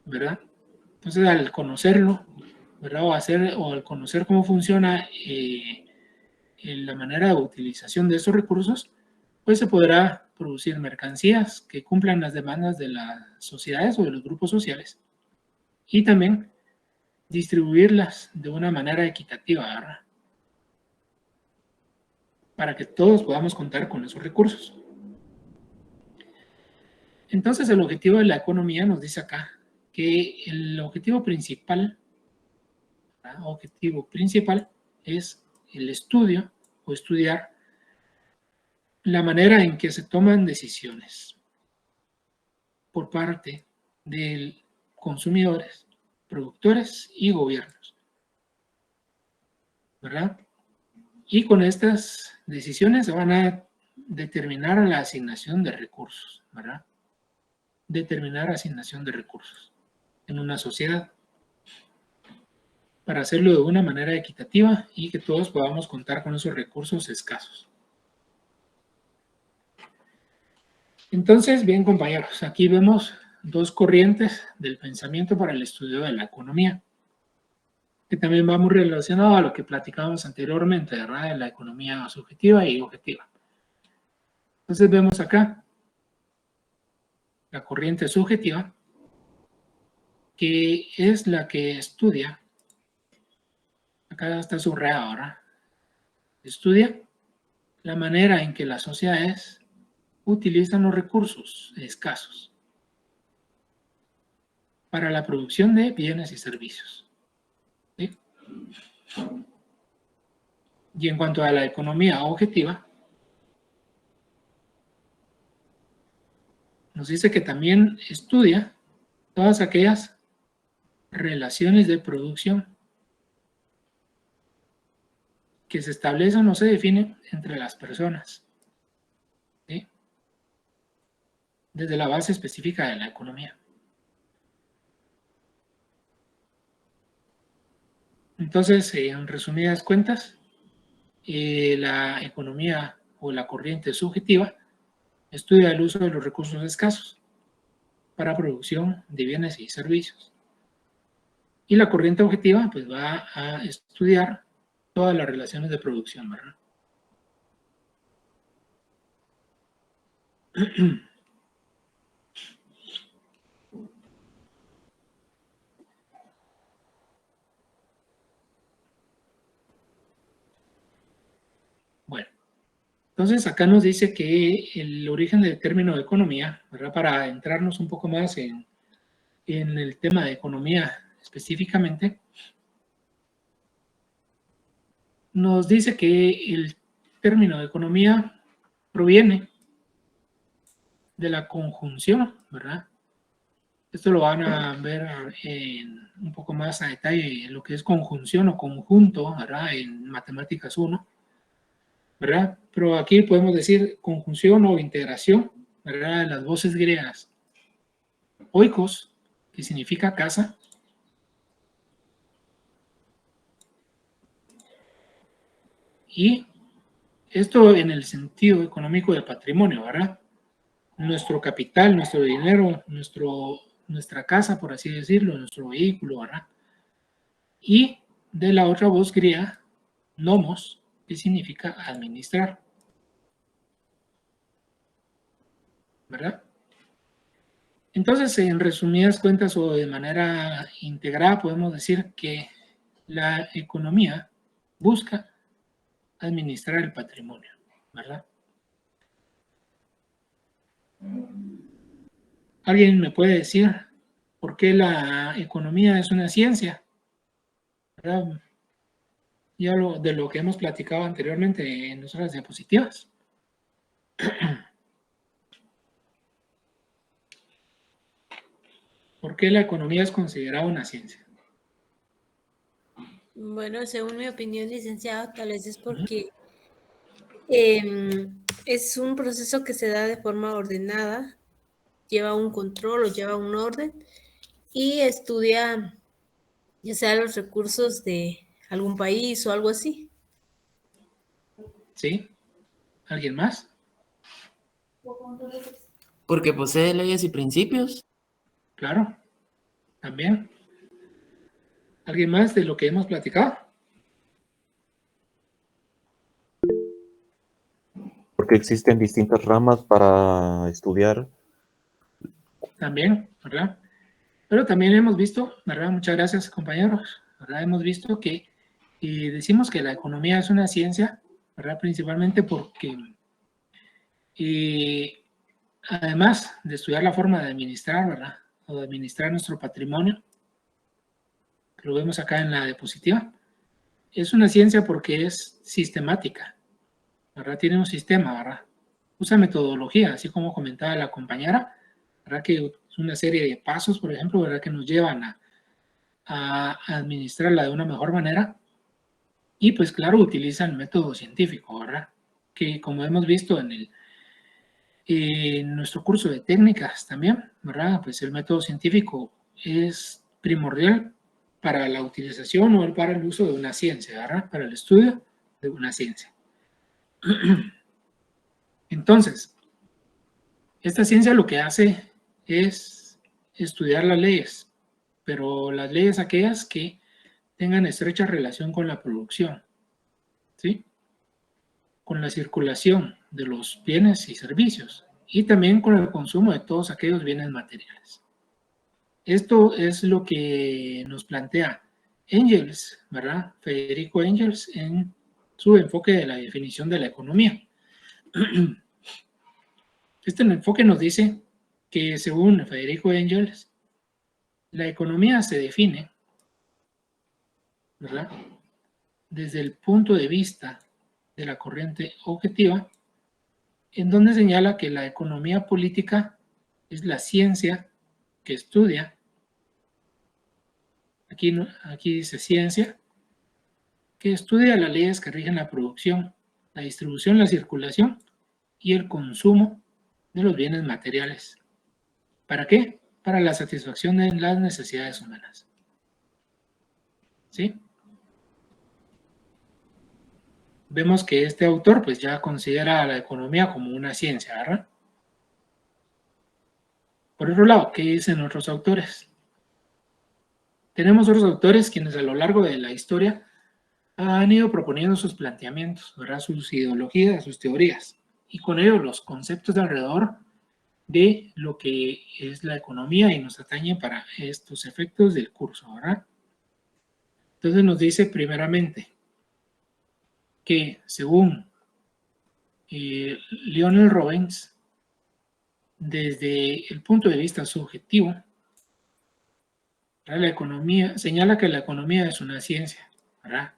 ¿verdad? Entonces al conocerlo, ¿verdad? O al conocer cómo funciona la manera de utilización de estos recursos, pues se podrá producir mercancías que cumplan las demandas de las sociedades o de los grupos sociales y también distribuirlas de una manera equitativa, ¿verdad? Para que todos podamos contar con esos recursos. Entonces el objetivo de la economía nos dice acá que el objetivo principal, ¿verdad? Objetivo principal es el estudio o estudiar la manera en que se toman decisiones por parte de consumidores, productores y gobiernos, ¿verdad? Y con estas decisiones se van a determinar la asignación de recursos, ¿verdad? Determinar asignación de recursos en una sociedad para hacerlo de una manera equitativa y que todos podamos contar con esos recursos escasos. Entonces, bien compañeros, aquí vemos dos corrientes del pensamiento para el estudio de la economía, que también va muy relacionado a lo que platicábamos anteriormente, ¿verdad? De la economía subjetiva y objetiva. Entonces vemos acá la corriente subjetiva, que es la que estudia, acá está subrayado, ¿verdad? Estudia la manera en que las sociedades utilizan los recursos escasos para la producción de bienes y servicios. ¿Sí? Y en cuanto a la economía objetiva, nos dice que también estudia todas aquellas relaciones de producción que se establecen o se definen entre las personas, ¿sí? Desde la base específica de la economía. Entonces, en resumidas cuentas, la economía o la corriente subjetiva estudia el uso de los recursos escasos para producción de bienes y servicios. Y la corriente objetiva pues va a estudiar todas las relaciones de producción, ¿verdad? Bueno, entonces acá nos dice que el origen del término de economía, ¿verdad? Para adentrarnos un poco más en el tema de economía específicamente, nos dice que el término de economía proviene de la conjunción, ¿verdad? Esto lo van a ver un poco más a detalle en lo que es conjunción o conjunto, ¿verdad? En Matemáticas 1, ¿verdad? Pero aquí podemos decir conjunción o integración, ¿verdad? De las voces griegas. Oikos, que significa casa. Y esto en el sentido económico de patrimonio, ¿verdad? Nuestro capital, nuestro dinero, nuestra casa, por así decirlo, nuestro vehículo, ¿verdad? Y de la otra voz griega, nomos, que significa administrar, ¿verdad? Entonces, en resumidas cuentas o de manera integrada, podemos decir que la economía busca administrar el patrimonio, ¿verdad? ¿Alguien me puede decir por qué la economía es una ciencia? ¿Verdad? Ya de lo que hemos platicado anteriormente en nuestras diapositivas. ¿Por qué la economía es considerada una ciencia? Bueno, según mi opinión, licenciado, tal vez es porque es un proceso que se da de forma ordenada, lleva un control o lleva un orden y estudia ya sea los recursos de algún país o algo así. ¿Sí? ¿Alguien más? Porque posee leyes y principios. Claro, también. ¿Alguien más de lo que hemos platicado? Porque existen distintas ramas para estudiar. También, ¿verdad? Pero también hemos visto, ¿verdad? Muchas gracias, compañeros, ¿verdad? Hemos visto que decimos que la economía es una ciencia, ¿verdad? Principalmente porque además de estudiar la forma de administrar, ¿verdad? O de administrar nuestro patrimonio, que lo vemos acá en la diapositiva, es una ciencia porque es sistemática, ¿verdad? Tiene un sistema, ¿verdad? usa metodología, así como comentaba la compañera, ¿verdad? Que es una serie de pasos, por ejemplo, ¿verdad? Que nos llevan a administrarla de una mejor manera. Y pues claro, utiliza el método científico, ¿verdad? Que como hemos visto en nuestro curso de técnicas también, ¿verdad? Pues el método científico es primordial para la utilización o para el uso de una ciencia, ¿verdad? Para el estudio de una ciencia. Entonces, esta ciencia lo que hace es estudiar las leyes, pero las leyes aquellas que tengan estrecha relación con la producción, ¿sí? Con la circulación de los bienes y servicios y también con el consumo de todos aquellos bienes materiales. Esto es lo que nos plantea Engels, ¿verdad? Federico Engels en su enfoque de la definición de la economía. Este enfoque nos dice que según Federico Engels, la economía se define, ¿verdad? Desde el punto de vista de la corriente objetiva, en donde señala que la economía política es la ciencia que estudia, aquí dice ciencia, que estudia las leyes que rigen la producción, la distribución, la circulación y el consumo de los bienes materiales. ¿Para qué? Para la satisfacción de las necesidades humanas. ¿Sí? Vemos que este autor pues ya considera a la economía como una ciencia, ¿verdad? Por otro lado, ¿qué dicen otros autores? Tenemos otros autores quienes a lo largo de la historia han ido proponiendo sus planteamientos, ¿verdad? Sus ideologías, sus teorías, y con ello los conceptos de alrededor de lo que es la economía y nos atañe para estos efectos del curso, ¿verdad? Entonces nos dice primeramente que según Lionel Robbins, desde el punto de vista subjetivo, la economía señala que la economía es una ciencia, ¿verdad?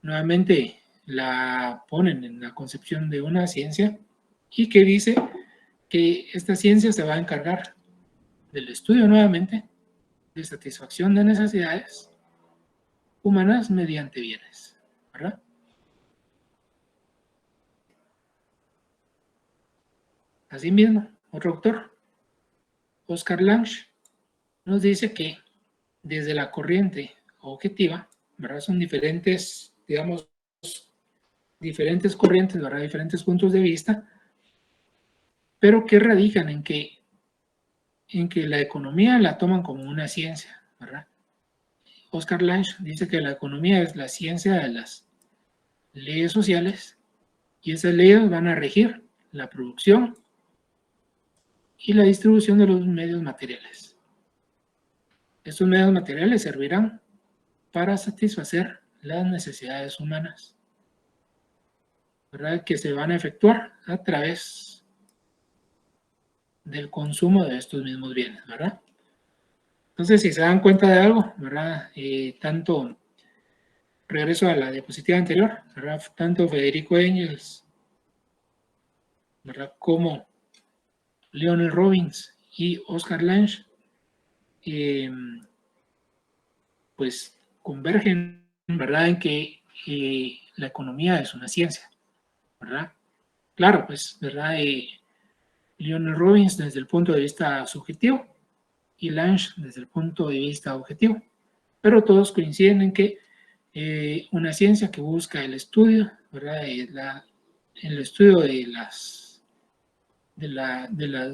Nuevamente la ponen en la concepción de una ciencia y que dice que esta ciencia se va a encargar del estudio nuevamente de satisfacción de necesidades humanas mediante bienes, ¿verdad? Asimismo, otro autor, Oscar Lange, nos dice que desde la corriente objetiva, ¿verdad? Son diferentes, digamos, diferentes corrientes, ¿verdad? Diferentes puntos de vista, pero que radican en que la economía la toman como una ciencia, ¿verdad? Oscar Lange dice que la economía es la ciencia de las leyes sociales y esas leyes van a regir la producción y la distribución de los medios materiales. Estos medios materiales servirán para satisfacer las necesidades humanas, ¿verdad? Que se van a efectuar a través del consumo de estos mismos bienes, ¿verdad? Entonces, si se dan cuenta de algo, ¿verdad? Tanto, regreso a la diapositiva anterior, ¿verdad? Tanto Federico Engels, ¿verdad? Como Lionel Robbins y Oscar Lange, pues convergen, ¿verdad? En que la economía es una ciencia, ¿verdad? Claro, pues, ¿verdad? Lionel Robbins desde el punto de vista subjetivo y Lange desde el punto de vista objetivo, pero todos coinciden en que una ciencia que busca el estudio, ¿verdad? El estudio de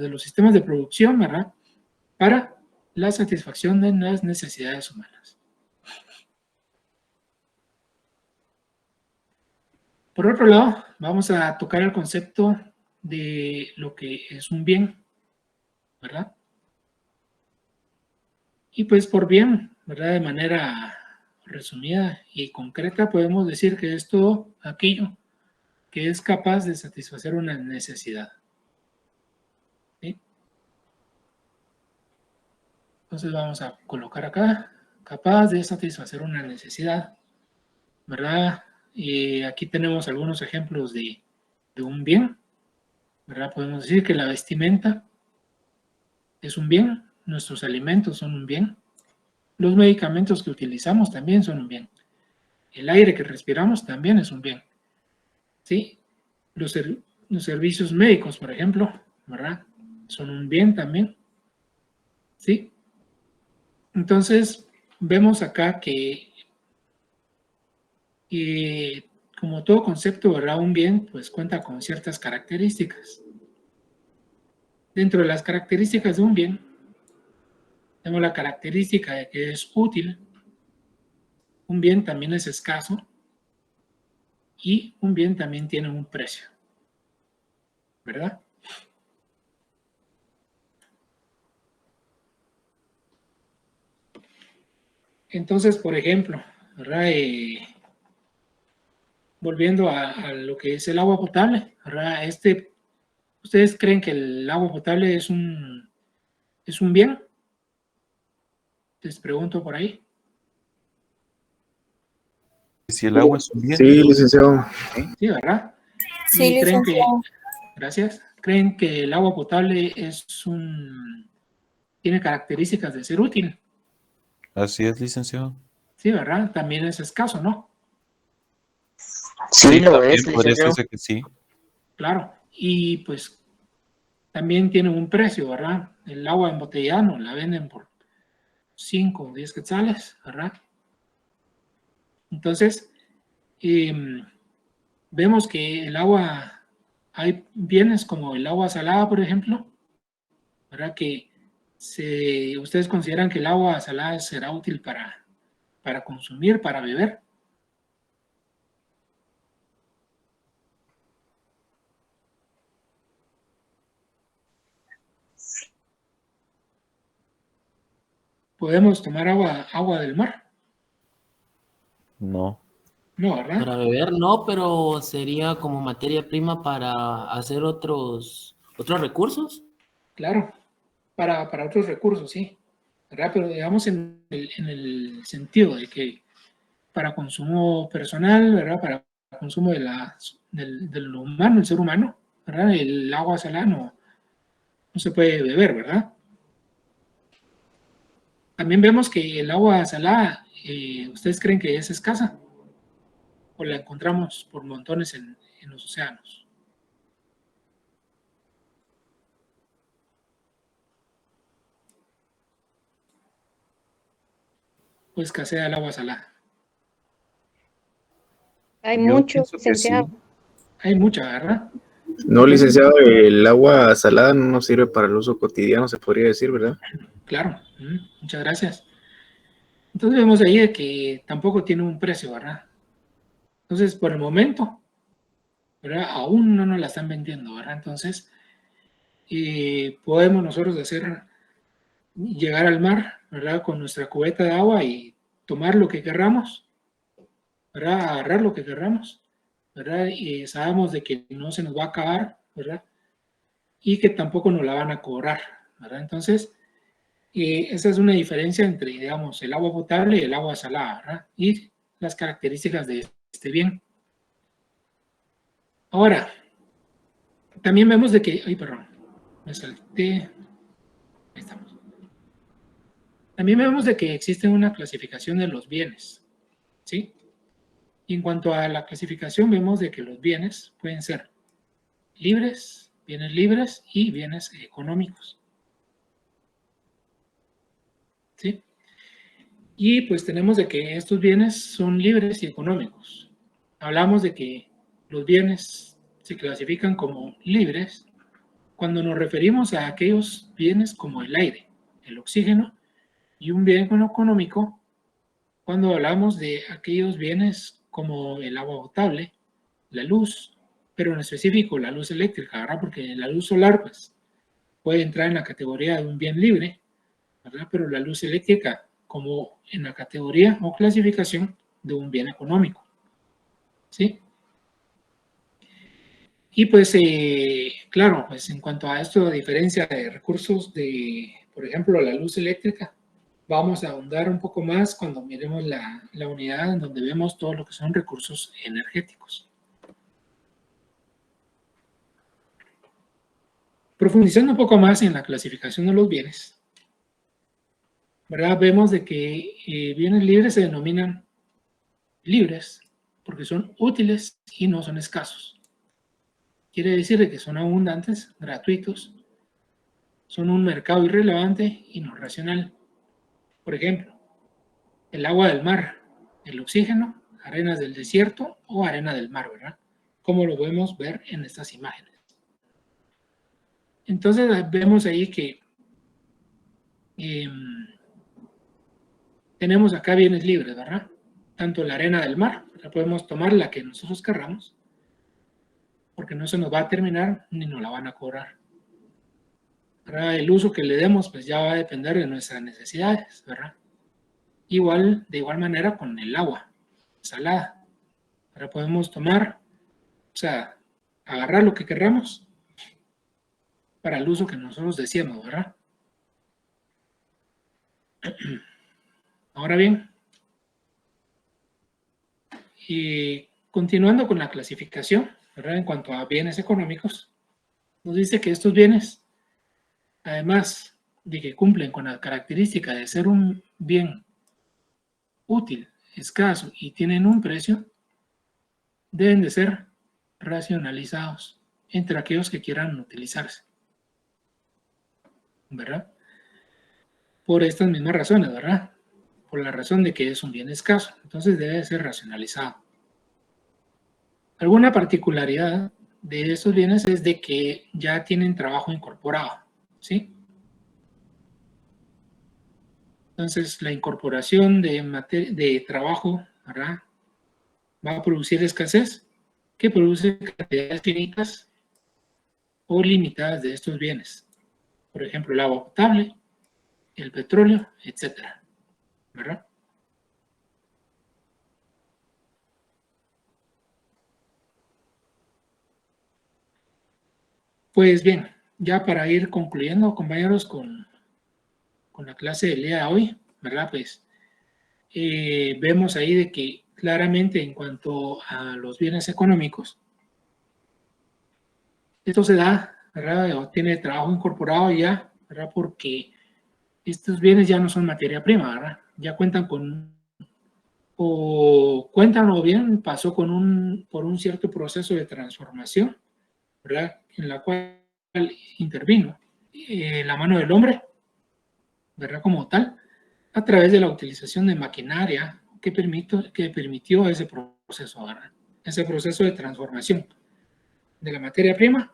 los sistemas de producción, ¿verdad? Para la satisfacción de las necesidades humanas. Por otro lado, vamos a tocar el concepto de lo que es un bien, ¿verdad? Y pues por bien, ¿verdad? De manera resumida y concreta podemos decir que es todo aquello que es capaz de satisfacer una necesidad. ¿Sí? Entonces vamos a colocar acá, capaz de satisfacer una necesidad, ¿verdad? Y aquí tenemos algunos ejemplos de un bien, ¿verdad? Podemos decir que la vestimenta es un bien, nuestros alimentos son un bien, los medicamentos que utilizamos también son un bien, el aire que respiramos también es un bien, ¿sí? Los servicios médicos, por ejemplo, ¿verdad? Son un bien también, ¿sí? Entonces, vemos acá que como todo concepto, ¿verdad? Un bien, pues cuenta con ciertas características. Dentro de las características de un bien, tenemos la característica de que es útil, un bien también es escaso y un bien también tiene un precio, ¿verdad? Entonces, por ejemplo, ¿verdad? Volviendo a lo que es el agua potable, ¿verdad? ¿Ustedes creen que el agua potable es un bien? Les pregunto por ahí. Si el agua es un bien. Sí, licenciado. Sí, ¿verdad? Sí, ¿Y creen que, licenciado. gracias, creen que el agua potable tiene características de ser útil? Así es, licenciado. Sí, ¿verdad? También es escaso, ¿no? Sí, lo también es, podría licenciado. decirse que sí. Claro. Y pues también tiene un precio, ¿verdad? El agua embotellada no la venden por 5 o 10 quetzales, ¿verdad? Entonces, vemos que el agua, hay bienes como el agua salada, por ejemplo, ¿verdad? Que ustedes consideran que el agua salada será útil para consumir, para beber. ¿Podemos tomar agua del mar? No. No, ¿verdad? Para beber no, pero sería como materia prima para hacer otros recursos. Claro, para otros recursos, sí, ¿verdad? Pero digamos en el sentido de que para consumo personal, ¿verdad? Para consumo del humano, el ser humano, ¿verdad? El agua salada no se puede beber, ¿verdad? También vemos que el agua salada, ¿ustedes creen que es escasa? ¿O la encontramos por montones en los océanos? ¿O escasea el agua salada? Hay Yo mucho, pienso que sí. licenciado. Hay mucha, ¿verdad? No, Entonces, licenciado, el agua salada no nos sirve para el uso cotidiano, se podría decir, ¿verdad? claro, muchas gracias. Entonces vemos ahí de que tampoco tiene un precio, ¿verdad? Entonces, por el momento, ¿verdad? Aún no nos la están vendiendo, ¿verdad? Entonces, podemos nosotros llegar al mar, ¿verdad? Con nuestra cubeta de agua y tomar lo que querramos, ¿verdad? Agarrar lo que querramos, ¿verdad? Y sabemos de que no se nos va a acabar, ¿verdad? Y que tampoco nos la van a cobrar, ¿verdad? Entonces, esa es una diferencia entre, digamos, el agua potable y el agua salada, ¿verdad? Y las características de este bien. Ahora, también vemos de que, ay, perdón, me salté, ahí estamos. También vemos de que existe una clasificación de los bienes, ¿sí? Y en cuanto a la clasificación, vemos de que los bienes pueden ser bienes libres y bienes económicos, ¿sí? Y pues tenemos de que estos bienes son libres y económicos. Hablamos de que los bienes se clasifican como libres cuando nos referimos a aquellos bienes como el aire, el oxígeno, y un bien económico cuando hablamos de aquellos bienes como el agua potable, la luz, pero en específico la luz eléctrica, ¿verdad? Porque la luz solar pues, puede entrar en la categoría de un bien libre, ¿verdad? Pero la luz eléctrica como en la categoría o clasificación de un bien económico, ¿sí? Y pues, claro, pues en cuanto a esto, a diferencia de recursos de, por ejemplo, la luz eléctrica, vamos a ahondar un poco más cuando miremos la unidad en donde vemos todo lo que son recursos energéticos. Profundizando un poco más en la clasificación de los bienes, ¿verdad? Vemos de que bienes libres se denominan libres porque son útiles y no son escasos. Quiere decir de que son abundantes, gratuitos, son un mercado irrelevante y no racional. Por ejemplo, el agua del mar, el oxígeno, arenas del desierto o arena del mar, ¿verdad? Como lo podemos ver en estas imágenes. Entonces vemos ahí que tenemos acá bienes libres, ¿verdad? Tanto la arena del mar, la podemos tomar la que nosotros querramos, porque no se nos va a terminar ni nos la van a cobrar. ¿Verdad? El uso que le demos pues ya va a depender de nuestras necesidades, ¿verdad? De igual manera con el agua salada. Ahora podemos tomar, o sea, agarrar lo que querramos para el uso que nosotros deseemos, ¿verdad? Ahora bien, y continuando con la clasificación, ¿verdad? En cuanto a bienes económicos, nos dice que estos bienes, además de que cumplen con la característica de ser un bien útil, escaso y tienen un precio, deben de ser racionalizados entre aquellos que quieran utilizarse, ¿verdad? Por estas mismas razones, ¿verdad? Por la razón de que es un bien escaso, entonces debe ser racionalizado. Alguna particularidad de estos bienes es de que ya tienen trabajo incorporado, ¿sí? Entonces, la incorporación de trabajo, ¿verdad? Va a producir escasez, que produce cantidades finitas o limitadas de estos bienes. Por ejemplo, el agua potable, el petróleo, etcétera, ¿verdad? Pues bien, ya para ir concluyendo, compañeros, con la clase del día de hoy, ¿verdad? Pues vemos ahí de que claramente en cuanto a los bienes económicos, esto se da, ¿verdad? O tiene trabajo incorporado ya, ¿verdad? Porque estos bienes ya no son materia prima, ¿verdad? Ya cuentan o bien pasó por un cierto proceso de transformación, ¿verdad? En la cual intervino la mano del hombre, ¿verdad? Como tal, a través de la utilización de maquinaria que permitió ese proceso, ¿verdad? Ese proceso de transformación de la materia prima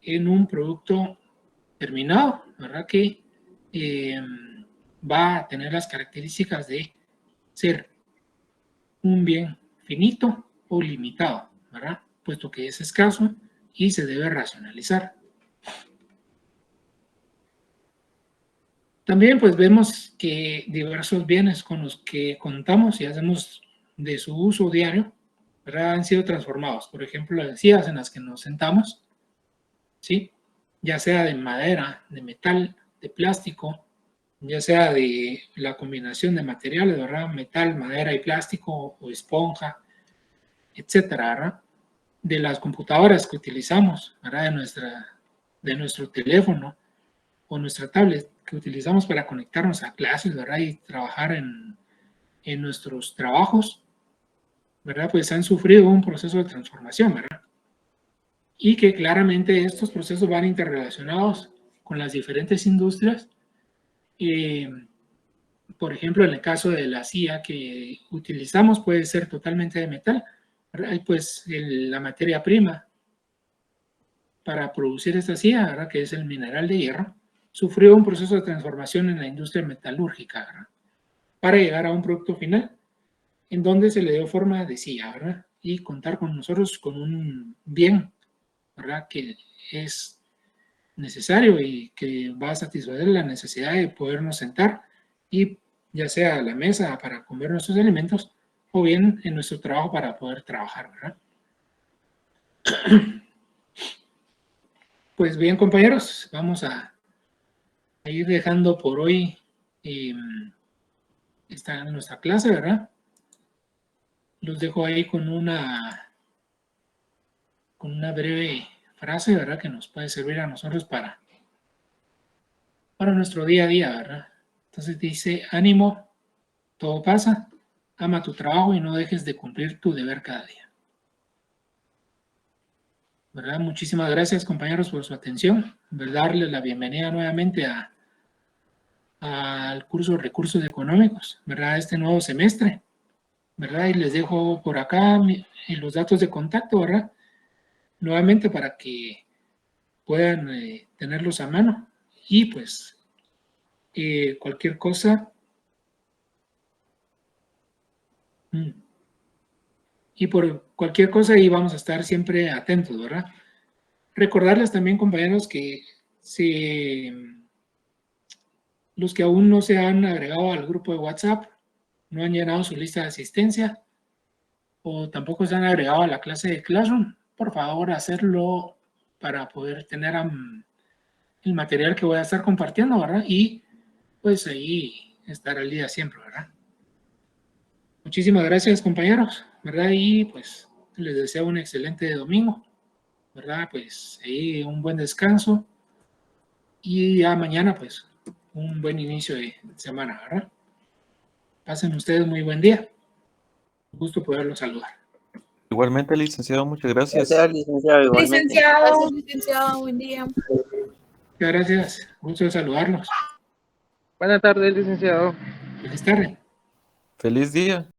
en un producto terminado, ¿verdad? Que va a tener las características de ser un bien finito o limitado, ¿verdad? Puesto que es escaso y se debe racionalizar. También pues vemos que diversos bienes con los que contamos y hacemos de su uso diario, ¿verdad? Han sido transformados. Por ejemplo, las sillas en las que nos sentamos, ¿sí? Ya sea de madera, de metal, de plástico, ya sea de la combinación de materiales, ¿verdad? Metal, madera y plástico o esponja, etcétera, ¿verdad? De las computadoras que utilizamos, ¿verdad? De nuestro teléfono o nuestra tablet que utilizamos para conectarnos a clases, ¿verdad? Y trabajar en nuestros trabajos, ¿verdad? Pues han sufrido un proceso de transformación, ¿verdad? Y que claramente estos procesos van interrelacionados con las diferentes industrias. Por ejemplo, en el caso de la silla que utilizamos puede ser totalmente de metal, ¿verdad? Y pues la materia prima para producir esta silla, ¿verdad? Que es el mineral de hierro, sufrió un proceso de transformación en la industria metalúrgica, ¿verdad? Para llegar a un producto final en donde se le dio forma de silla, ¿verdad? Y contar con nosotros con un bien, ¿verdad? Que es necesario y que va a satisfacer la necesidad de podernos sentar y ya sea a la mesa para comer nuestros alimentos o bien en nuestro trabajo para poder trabajar, ¿verdad? Pues bien, compañeros, vamos a ir dejando por hoy esta nuestra clase, ¿verdad? Los dejo ahí con una breve frase, ¿verdad? Que nos puede servir a nosotros para nuestro día a día, ¿verdad? Entonces dice, ánimo, todo pasa, ama tu trabajo y no dejes de cumplir tu deber cada día. ¿Verdad? Muchísimas gracias, compañeros, por su atención. ¿Verdad? Darles la bienvenida nuevamente al curso de Recursos Económicos, ¿verdad? Este nuevo semestre, ¿verdad? Y les dejo por acá los datos de contacto, ¿verdad? Nuevamente para que puedan tenerlos a mano. Y pues, cualquier cosa. Y por cualquier cosa ahí vamos a estar siempre atentos, ¿verdad? Recordarles también, compañeros, que los que aún no se han agregado al grupo de WhatsApp, no han llenado su lista de asistencia o tampoco se han agregado a la clase de Classroom, por favor hacerlo para poder tener el material que voy a estar compartiendo, ¿verdad? Y pues ahí estar al día siempre, ¿verdad? Muchísimas gracias, compañeros, ¿verdad? Y pues les deseo un excelente domingo, ¿verdad? Pues ahí un buen descanso y ya mañana pues un buen inicio de semana, ¿verdad? Pasen ustedes muy buen día. Un gusto poderlos saludar. Igualmente, licenciado, muchas gracias. Gracias, licenciado, igualmente. Licenciado, buen día. Muchas gracias. Gusto de saludarlos. Buenas tardes, licenciado. Feliz tarde. Feliz día.